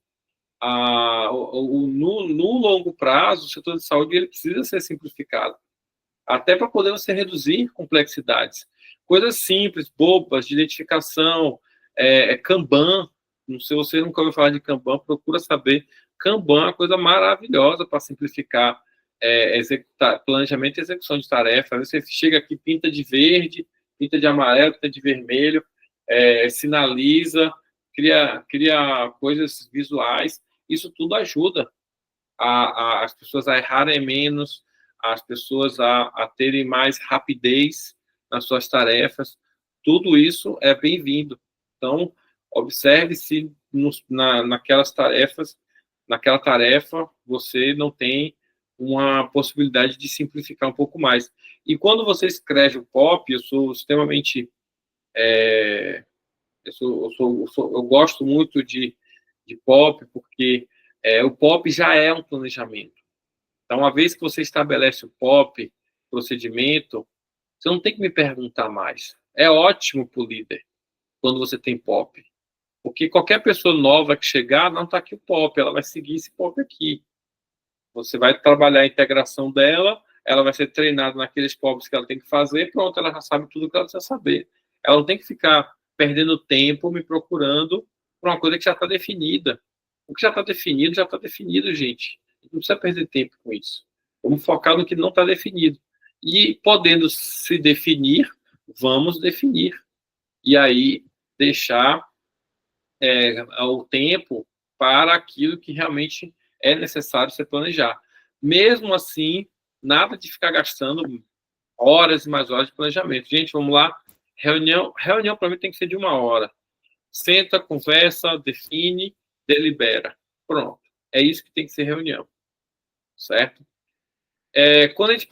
No longo prazo, o setor de saúde ele precisa ser simplificado, até para poder você reduzir complexidades. Coisas simples, bobas, de identificação, Kanban. Não sei se você nunca ouviu falar de Kanban, procura saber. Kanban é uma coisa maravilhosa para simplificar planejamento e execução de tarefas. Você chega aqui, pinta de verde, pinta de amarelo, pinta de vermelho, sinaliza, cria coisas visuais. Isso tudo ajuda as pessoas a errarem menos, as pessoas a terem mais rapidez nas suas tarefas. Tudo isso é bem-vindo. Então, observe se naquela tarefa, você não tem uma possibilidade de simplificar um pouco mais. E quando você escreve o POP, eu sou extremamente... eu gosto muito de POP, porque o POP já é um planejamento. Então, uma vez que você estabelece o POP, procedimento, você não tem que me perguntar mais. É ótimo para o líder quando você tem POP. Porque qualquer pessoa nova que chegar, não está aqui o POP, ela vai seguir esse POP aqui. Você vai trabalhar a integração dela, ela vai ser treinada naqueles POPs que ela tem que fazer, pronto, ela já sabe tudo que ela precisa saber. Ela não tem que ficar perdendo tempo me procurando por uma coisa que já está definida. O que já está definido, gente. Não precisa perder tempo com isso. Vamos focar no que não está definido. E podendo se definir, vamos definir. E aí deixar o tempo para aquilo que realmente é necessário se planejar. Mesmo assim, nada de ficar gastando horas e mais horas de planejamento. Gente, vamos lá. Reunião para mim tem que ser de 1 hora. Senta, conversa, define, delibera. Pronto. É isso que tem que ser reunião. Certo? Quando a gente,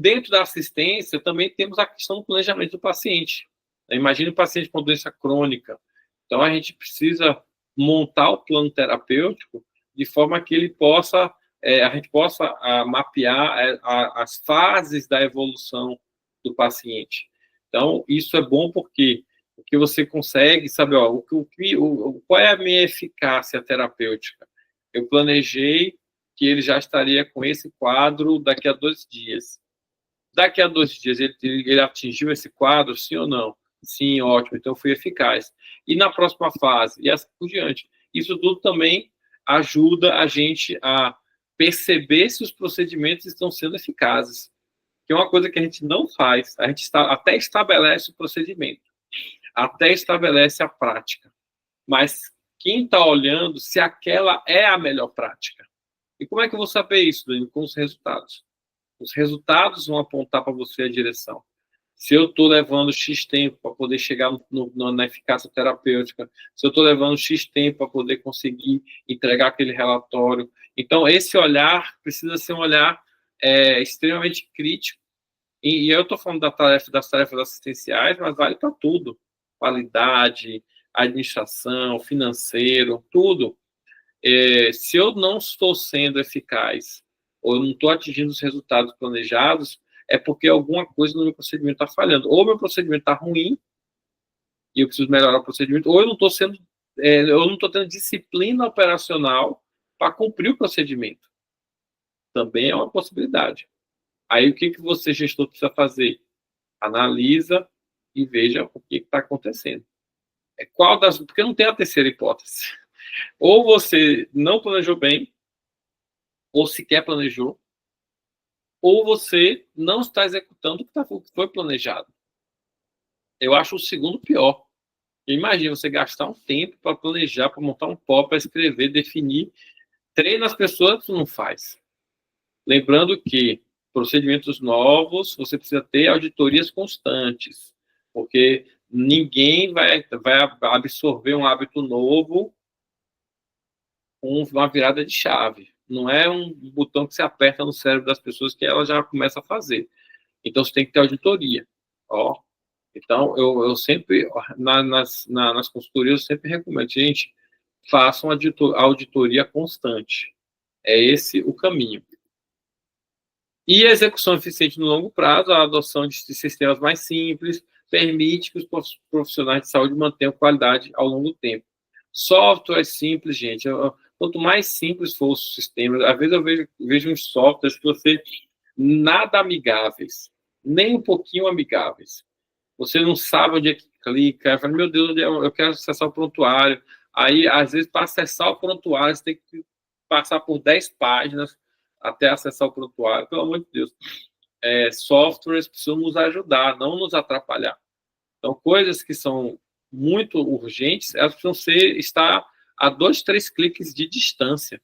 dentro da assistência, também temos a questão do planejamento do paciente. Imagine o paciente com doença crônica. Então, a gente precisa montar o plano terapêutico de forma que ele possa, a gente possa mapear as fases da evolução do paciente. Então, isso é bom porque você consegue saber qual é a minha eficácia terapêutica. Eu planejei que ele já estaria com esse quadro daqui a 2 dias. Daqui a 2 dias, ele atingiu esse quadro, sim ou não? Sim, ótimo, então foi eficaz. E na próxima fase, e assim por diante. Isso tudo também ajuda a gente a perceber se os procedimentos estão sendo eficazes. Que é uma coisa que a gente não faz. A gente até estabelece o procedimento, até estabelece a prática. Mas quem está olhando se aquela é a melhor prática? E como é que eu vou saber isso, Danilo? Com os resultados. Os resultados vão apontar para você a direção. Se eu estou levando X tempo para poder chegar na eficácia terapêutica, se eu estou levando X tempo para poder conseguir entregar aquele relatório. Então, esse olhar precisa ser um olhar extremamente crítico. E eu estou falando das tarefas assistenciais, mas vale para tudo. Qualidade, administração, financeiro, tudo. Se eu não estou sendo eficaz ou eu não estou atingindo os resultados planejados, é porque alguma coisa no meu procedimento está falhando. Ou meu procedimento está ruim e eu preciso melhorar o procedimento, ou eu não estou tendo disciplina operacional para cumprir o procedimento. Também é uma possibilidade. Aí o que você, gestor, precisa fazer? Analisa e veja o que está acontecendo. Porque não tem a terceira hipótese. Ou você não planejou bem, ou sequer planejou, ou você não está executando o que foi planejado. Eu acho o segundo pior. Imagina você gastar um tempo para planejar, para montar um POP, para escrever, definir. Treina as pessoas, tu não faz. Lembrando que procedimentos novos, você precisa ter auditorias constantes, porque ninguém vai absorver um hábito novo com uma virada de chave. Não é um botão que você aperta no cérebro das pessoas que ela já começa a fazer. Então, você tem que ter auditoria. Ó. Então, eu sempre, nas consultorias, eu sempre recomendo, gente, façam auditoria constante. É esse o caminho. E a execução eficiente no longo prazo, a adoção de sistemas mais simples, permite que os profissionais de saúde mantenham qualidade ao longo do tempo. Software simples, gente. Quanto mais simples for o sistema, às vezes eu vejo uns softwares que você nada amigáveis, nem um pouquinho amigáveis. Você não sabe onde é que clica. Eu falo, meu Deus, eu quero acessar o prontuário. Aí, às vezes, para acessar o prontuário, você tem que passar por 10 páginas até acessar o prontuário. Pelo amor de Deus. Softwares precisam nos ajudar, não nos atrapalhar. Então, coisas que são muito urgentes, elas precisam estar a 2, 3 cliques de distância.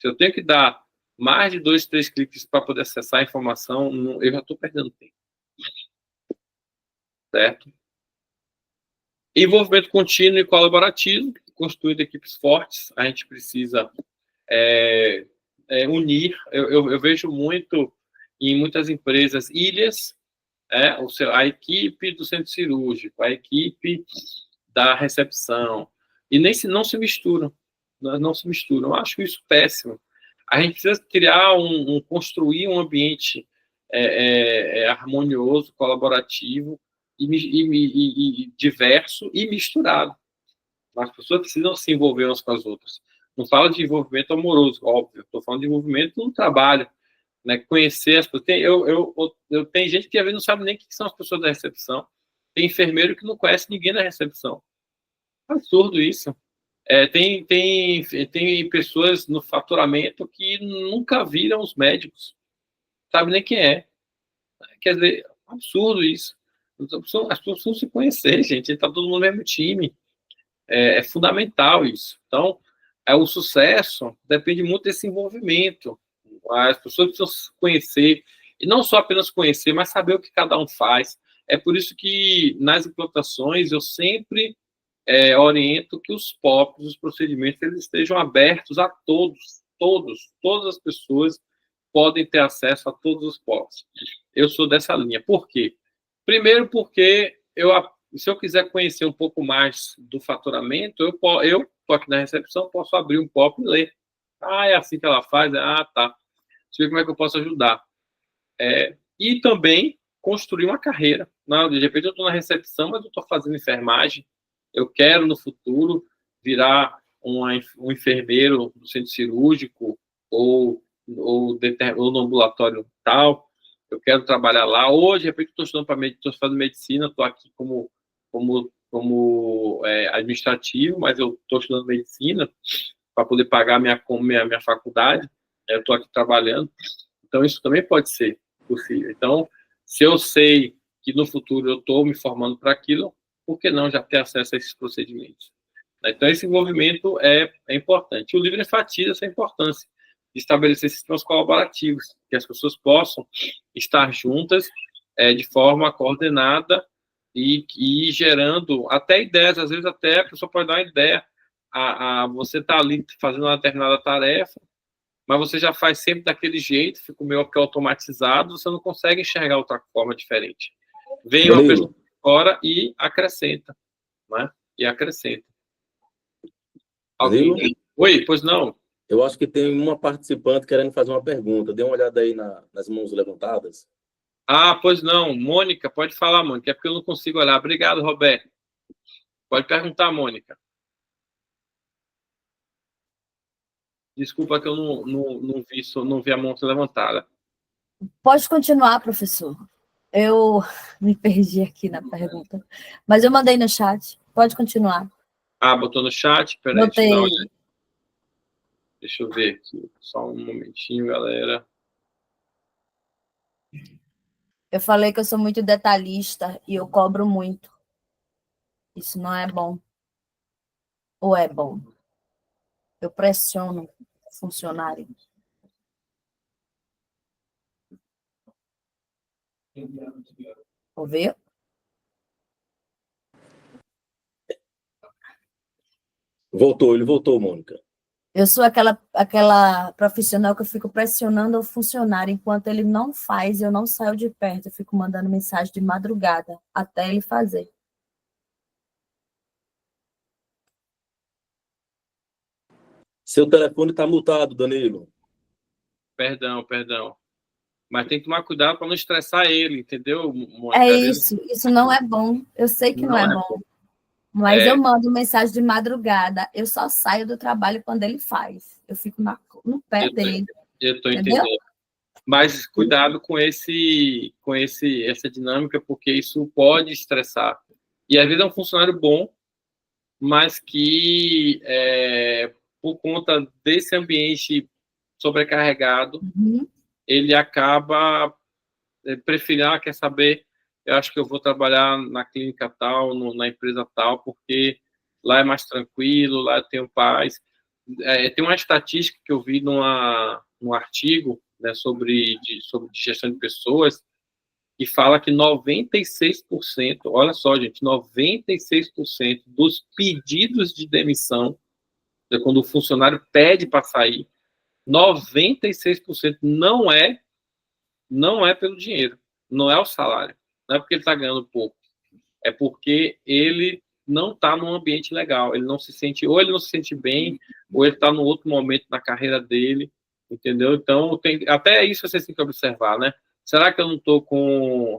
Se eu tenho que dar mais de 2, 3 cliques para poder acessar a informação, eu já estou perdendo tempo. Certo? Envolvimento contínuo e colaborativo, construindo equipes fortes, a gente precisa unir. Eu vejo muito em muitas empresas ilhas, a equipe do centro cirúrgico, a equipe da recepção, e não se misturam, não se misturam. Eu acho isso péssimo. A gente precisa criar construir um ambiente harmonioso, colaborativo e diverso e misturado. As pessoas precisam se envolver umas com as outras. Não falo de envolvimento amoroso, óbvio. Estou falando de envolvimento no trabalho, né? Conhecer as pessoas. Tem gente que às vezes não sabe nem quem são as pessoas da recepção. Tem enfermeiro que não conhece ninguém da recepção. É absurdo isso. Tem pessoas no faturamento que nunca viram os médicos. Sabe nem quem é. Quer dizer, é absurdo isso. As pessoas precisam se conhecer, gente. Está todo mundo no mesmo time. É fundamental isso. Então, o sucesso depende muito desse envolvimento. As pessoas precisam se conhecer, e não só apenas conhecer, mas saber o que cada um faz. É por isso que, nas implantações, eu sempre oriento que os POPs, os procedimentos, eles estejam abertos a todas as pessoas podem ter acesso a todos os POPs. Eu sou dessa linha. Por quê? Primeiro porque se eu quiser conhecer um pouco mais do faturamento, eu estou aqui na recepção, posso abrir um POP e ler. É assim que ela faz? Tá. Deixa eu ver como é que eu posso ajudar. E também construir uma carreira. De repente eu estou na recepção, mas eu estou fazendo enfermagem. Eu quero, no futuro, virar um enfermeiro do centro cirúrgico ou no ambulatório tal. Eu quero trabalhar lá. Hoje, de repente, estou fazendo medicina, estou aqui como administrativo, mas eu estou estudando medicina para poder pagar minha faculdade. Eu estou aqui trabalhando. Então, isso também pode ser possível. Então, se eu sei que no futuro eu estou me formando para aquilo, por que não já ter acesso a esses procedimentos? Então, esse envolvimento é importante. O livro enfatiza essa importância de estabelecer sistemas colaborativos, que as pessoas possam estar juntas de forma coordenada e gerando até ideias. Às vezes, até a pessoa pode dar uma ideia. Você está ali fazendo uma determinada tarefa, mas você já faz sempre daquele jeito, fica meio que automatizado, você não consegue enxergar outra forma diferente. Vem uma pessoa fora e acrescenta, né? E acrescenta. Alguém? Oi, pois não. Eu acho que tem uma participante querendo fazer uma pergunta. Dê uma olhada aí nas mãos levantadas. Pois não. Mônica, pode falar, Mônica. É porque eu não consigo olhar. Obrigado, Roberto. Pode perguntar, Mônica. Desculpa que eu não vi a mão levantada. Pode continuar, professor. Eu me perdi aqui na pergunta. Mas eu mandei no chat. Pode continuar. Botou no chat? Peraí, deixa eu ver aqui. Só um momentinho, galera. Eu falei que eu sou muito detalhista e eu cobro muito. Isso não é bom. Ou é bom? Eu pressiono o funcionário. Ouviu? Ele voltou, Mônica. Eu sou aquela profissional que eu fico pressionando o funcionário enquanto ele não faz, eu não saio de perto, eu fico mandando mensagem de madrugada até ele fazer. Seu telefone está multado, Danilo. Perdão. Mas tem que tomar cuidado para não estressar ele, entendeu, Mônica? É isso não é bom. Eu sei que não é bom. Mas eu mando mensagem de madrugada, eu só saio do trabalho quando ele faz. Eu fico no pé dele. Eu estou entendendo. Mas cuidado com essa dinâmica, porque isso pode estressar. E às vezes é um funcionário bom, mas que por conta desse ambiente sobrecarregado, ele acaba preferindo, quer saber, eu acho que eu vou trabalhar na clínica tal, na empresa tal, porque lá é mais tranquilo, lá eu tenho paz. Tem uma estatística que eu vi num artigo, né, sobre gestão de pessoas, que fala que 96%, olha só, gente, 96% dos pedidos de demissão, né, quando o funcionário pede para sair, 96% não é pelo dinheiro, não é o salário, não é porque ele está ganhando pouco, é porque ele não está num ambiente legal, ele não se sente, ou ele não se sente bem, ou ele está num outro momento na carreira dele, entendeu? Então, até isso você tem que observar, né? Será que eu não estou com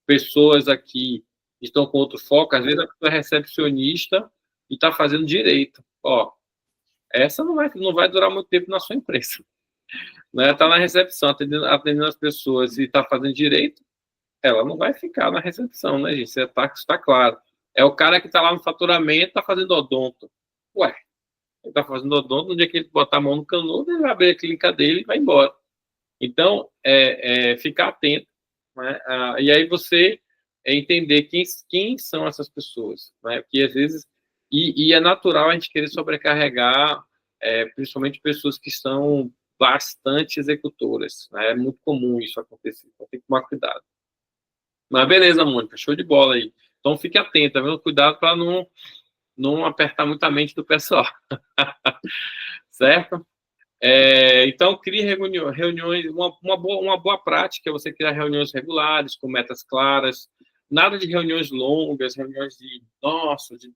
pessoas aqui que estão com outro foco? Às vezes a pessoa é recepcionista e está fazendo direito. Ó, essa não vai durar muito tempo na sua empresa. Né? Está na recepção, atendendo as pessoas e está fazendo direito, ela não vai ficar na recepção, né, gente? Isso está claro. É o cara que está lá no faturamento, está fazendo odonto. Ué, ele está fazendo odonto, no dia que ele botar a mão no canudo, ele vai abrir a clínica dele e vai embora. Então, ficar atento, né? E aí você entender quem são essas pessoas, né? Porque às vezes, e é natural a gente querer sobrecarregar, principalmente pessoas que são bastante executoras, né? É muito comum isso acontecer, então tem que tomar cuidado. Mas beleza, Mônica, show de bola aí. Então fique atento, tá vendo? Cuidado para não apertar muito a mente do pessoal. Certo? Então, crie reuniões, uma boa prática é você criar reuniões regulares, com metas claras, nada de reuniões longas, reuniões de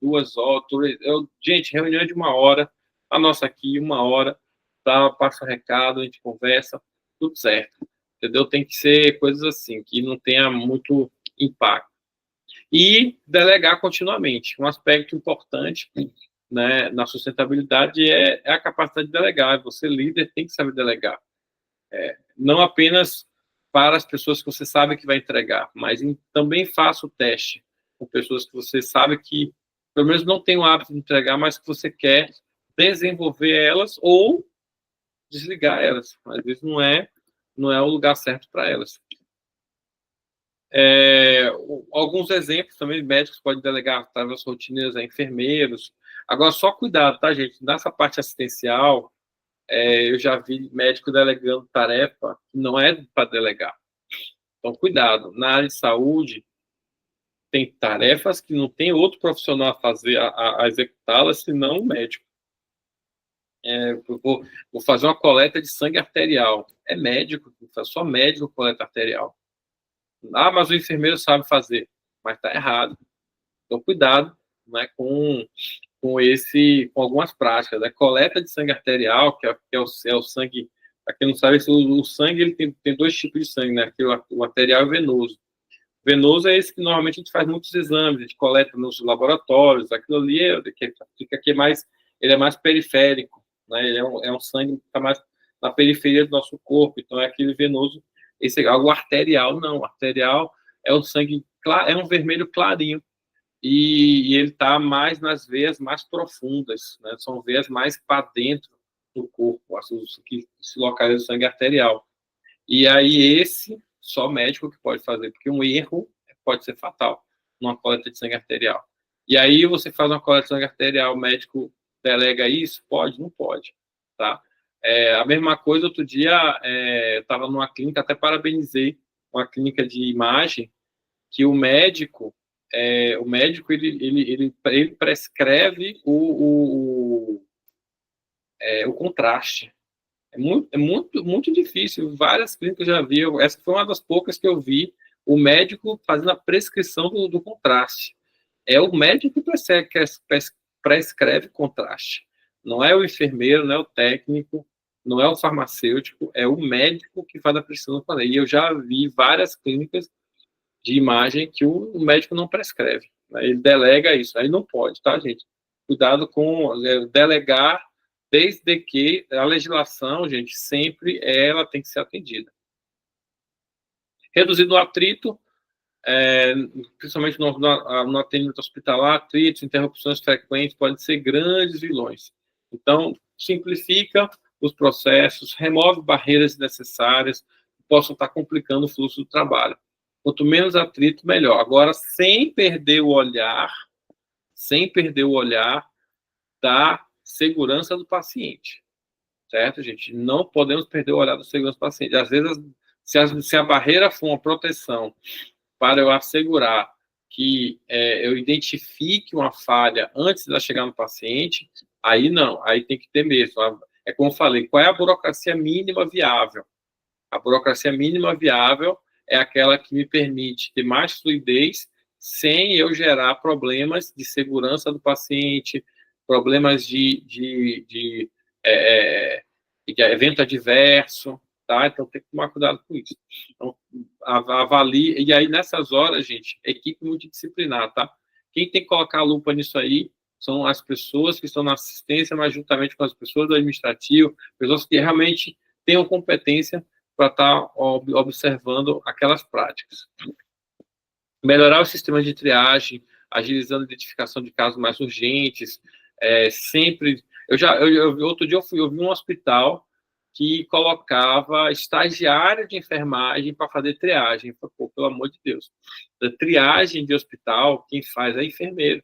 2 horas. Gente, reunião de 1 hora, a nossa aqui, 1 hora, tá, passa o recado, a gente conversa, tudo certo. Entendeu? Tem que ser coisas assim, que não tenha muito impacto. E delegar continuamente. Um aspecto importante, né, na sustentabilidade é a capacidade de delegar. Você, líder, tem que saber delegar. Não apenas para as pessoas que você sabe que vai entregar, mas também faça o teste com pessoas que você sabe que, pelo menos, não tem o hábito de entregar, mas que você quer desenvolver elas ou desligar elas. Às vezes não é o lugar certo para elas. Alguns exemplos também, médicos podem delegar tarefas rotineiras a enfermeiros. Agora, só cuidado, tá, gente? Nessa parte assistencial, eu já vi médico delegando tarefa que não é para delegar. Então, cuidado. Na área de saúde, tem tarefas que não tem outro profissional a fazer, a executá-las, senão o médico. Vou fazer uma coleta de sangue arterial. É médico, só médico coleta arterial. Mas o enfermeiro sabe fazer, mas está errado. Então, cuidado, né, com algumas práticas. A coleta de sangue arterial, que é o sangue, para quem não sabe, o sangue ele tem 2 tipos de sangue, né? O arterial e o venoso. O venoso é esse que normalmente a gente faz muitos exames, a gente coleta nos laboratórios. Aquilo ali ele é mais periférico, né? Ele é um sangue que está mais na periferia do nosso corpo, então é aquele venoso. O arterial não, o arterial é o sangue, é um vermelho clarinho, e ele está mais nas veias mais profundas, né? São veias mais para dentro do corpo, que se localiza o sangue arterial. E aí só médico que pode fazer, porque um erro pode ser fatal. numa coleta de sangue arterial. E aí você faz uma coleta de sangue arterial, o médico delega isso? Pode? Não pode, tá? A mesma coisa, outro dia, eu estava numa clínica, até parabenizei uma clínica de imagem, que o médico ele prescreve o contraste. Muito difícil. Várias clínicas já vi. Essa foi uma das poucas que eu vi o médico fazendo a prescrição do contraste. É o médico que prescreve contraste. Não é o enfermeiro, não é o técnico, não é o farmacêutico, é o médico que faz a prescrição. E eu já vi várias clínicas de imagem que o médico não prescreve, né? Ele delega isso. Aí não pode, tá, gente? Cuidado com delegar, desde que a legislação, gente, sempre ela tem que ser atendida. Reduzido o atrito, principalmente no atendimento hospitalar, atritos, interrupções frequentes podem ser grandes vilões. Então, simplifica os processos, remove barreiras desnecessárias que possam estar complicando o fluxo do trabalho. Quanto menos atrito, melhor. Agora, sem perder o olhar da segurança do paciente. Certo, gente? Não podemos perder o olhar da segurança do paciente. Às vezes, se a barreira for uma proteção para eu assegurar que eu identifique uma falha antes de chegar no paciente, aí não, aí tem que ter mesmo. É como eu falei, qual é a burocracia mínima viável? A burocracia mínima viável é aquela que me permite ter mais fluidez sem eu gerar problemas de segurança do paciente, problemas de evento adverso, tá? Então tem que tomar cuidado com isso. Então, avalie, e aí nessas horas, gente, equipe multidisciplinar, tá? Quem tem que colocar a lupa nisso aí são as pessoas que estão na assistência, mas juntamente com as pessoas do administrativo, pessoas que realmente tenham competência para estar observando aquelas práticas. Melhorar o sistema de triagem, agilizando a identificação de casos mais urgentes, sempre... Outro dia eu vi um hospital que colocava estagiário de enfermagem para fazer triagem. Pô, pelo amor de Deus. Da triagem de hospital, quem faz é enfermeiro.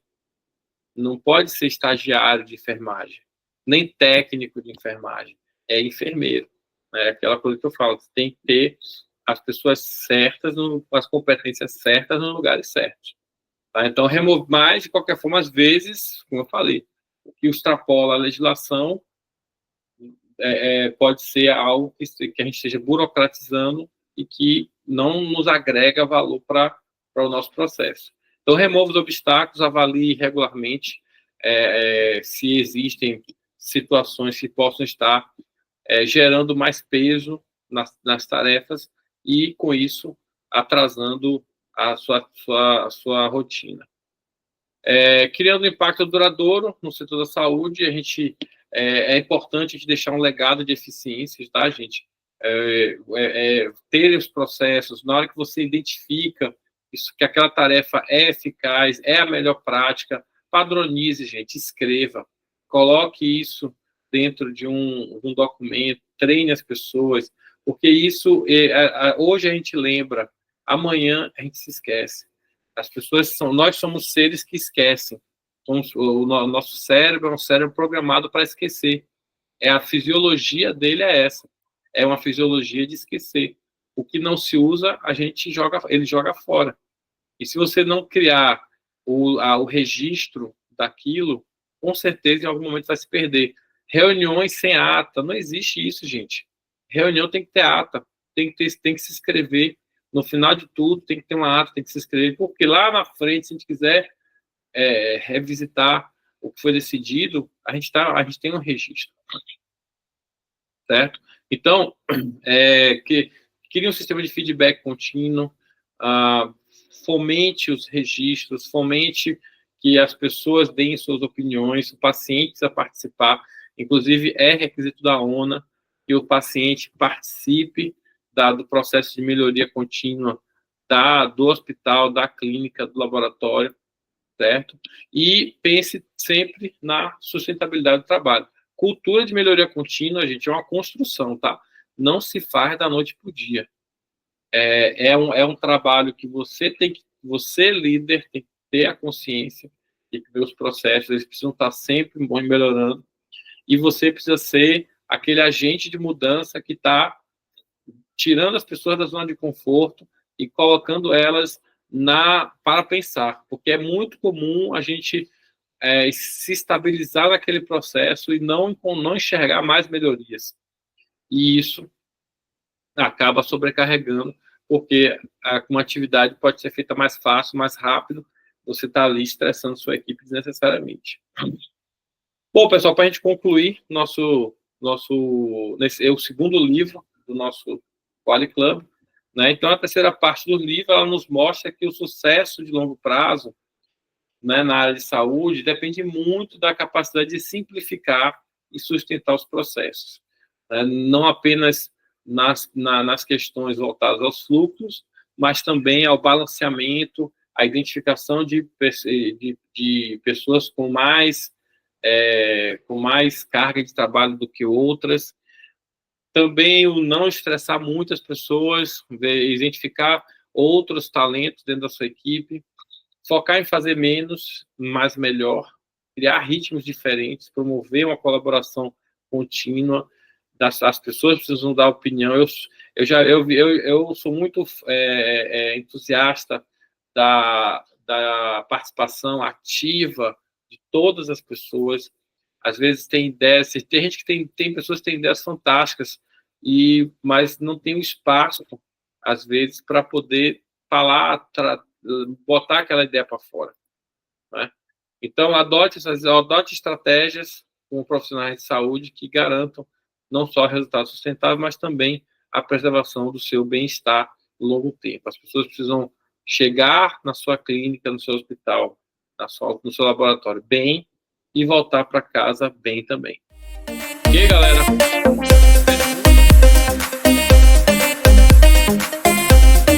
Não pode ser estagiário de enfermagem, nem técnico de enfermagem. É enfermeiro. É aquela coisa que eu falo, você tem que ter as pessoas certas, as competências certas nos lugares certos. Tá? Então, mas, de qualquer forma, às vezes, como eu falei, o que extrapola a legislação pode ser algo que a gente esteja burocratizando e que não nos agrega valor para o nosso processo. Então, remova os obstáculos, avalie regularmente se existem situações que possam estar gerando mais peso nas tarefas e, com isso, atrasando a sua rotina. Criando um impacto duradouro no setor da saúde, é importante a gente deixar um legado de eficiências, tá, gente? Ter os processos, na hora que você identifica que aquela tarefa é eficaz, é a melhor prática, padronize, gente, escreva, coloque isso dentro de um documento, treine as pessoas, porque isso, hoje a gente lembra, amanhã a gente se esquece. As pessoas nós somos seres que esquecem. O nosso cérebro é um cérebro programado para esquecer. A fisiologia dele é essa. É uma fisiologia de esquecer. O que não se usa, ele joga fora. E se você não criar o registro daquilo, com certeza em algum momento vai se perder. Reuniões sem ata, não existe isso, gente. Reunião tem que ter ata, tem que se escrever. No final de tudo, tem que ter uma ata, tem que se escrever, porque lá na frente, se a gente quiser revisitar o que foi decidido, a gente tem um registro. Certo? Então, crie um sistema de feedback contínuo, fomente os registros, fomente que as pessoas deem suas opiniões, o paciente precisa participar, inclusive é requisito da ONA que o paciente participe do processo de melhoria contínua do hospital, da clínica, do laboratório, certo? E pense sempre na sustentabilidade do trabalho. Cultura de melhoria contínua, gente, é uma construção, tá? Não se faz da noite para o dia. É um trabalho que você tem que você, líder, tem que ter a consciência de que meus processos eles precisam estar sempre melhorando, e você precisa ser aquele agente de mudança que está tirando as pessoas da zona de conforto e colocando elas para pensar, porque é muito comum a gente se estabilizar naquele processo e não enxergar mais melhorias. E isso acaba sobrecarregando, porque uma atividade pode ser feita mais fácil, mais rápido, você está ali estressando sua equipe desnecessariamente. Bom, pessoal, para a gente concluir, esse é o segundo livro do nosso Quali Club, né? Então, a terceira parte do livro, ela nos mostra que o sucesso de longo prazo, né, na área de saúde depende muito da capacidade de simplificar e sustentar os processos, né? Não apenas nas questões voltadas aos fluxos, mas também ao balanceamento, à identificação de pessoas com mais carga de trabalho do que outras. Também o não estressar muitas pessoas, identificar outros talentos dentro da sua equipe, focar em fazer menos, mas melhor, criar ritmos diferentes, promover uma colaboração contínua. As pessoas precisam dar opinião. Eu sou muito entusiasta da participação ativa de todas as pessoas. Às vezes tem ideias, tem gente que tem pessoas que têm ideias fantásticas, mas não tem o espaço, às vezes, para poder falar, botar aquela ideia para fora, né? Então, adote estratégias com profissionais de saúde que garantam não só resultados sustentáveis, mas também a preservação do seu bem-estar no longo tempo. As pessoas precisam chegar na sua clínica, no seu hospital, no seu laboratório bem e voltar para casa bem também. Ok, galera?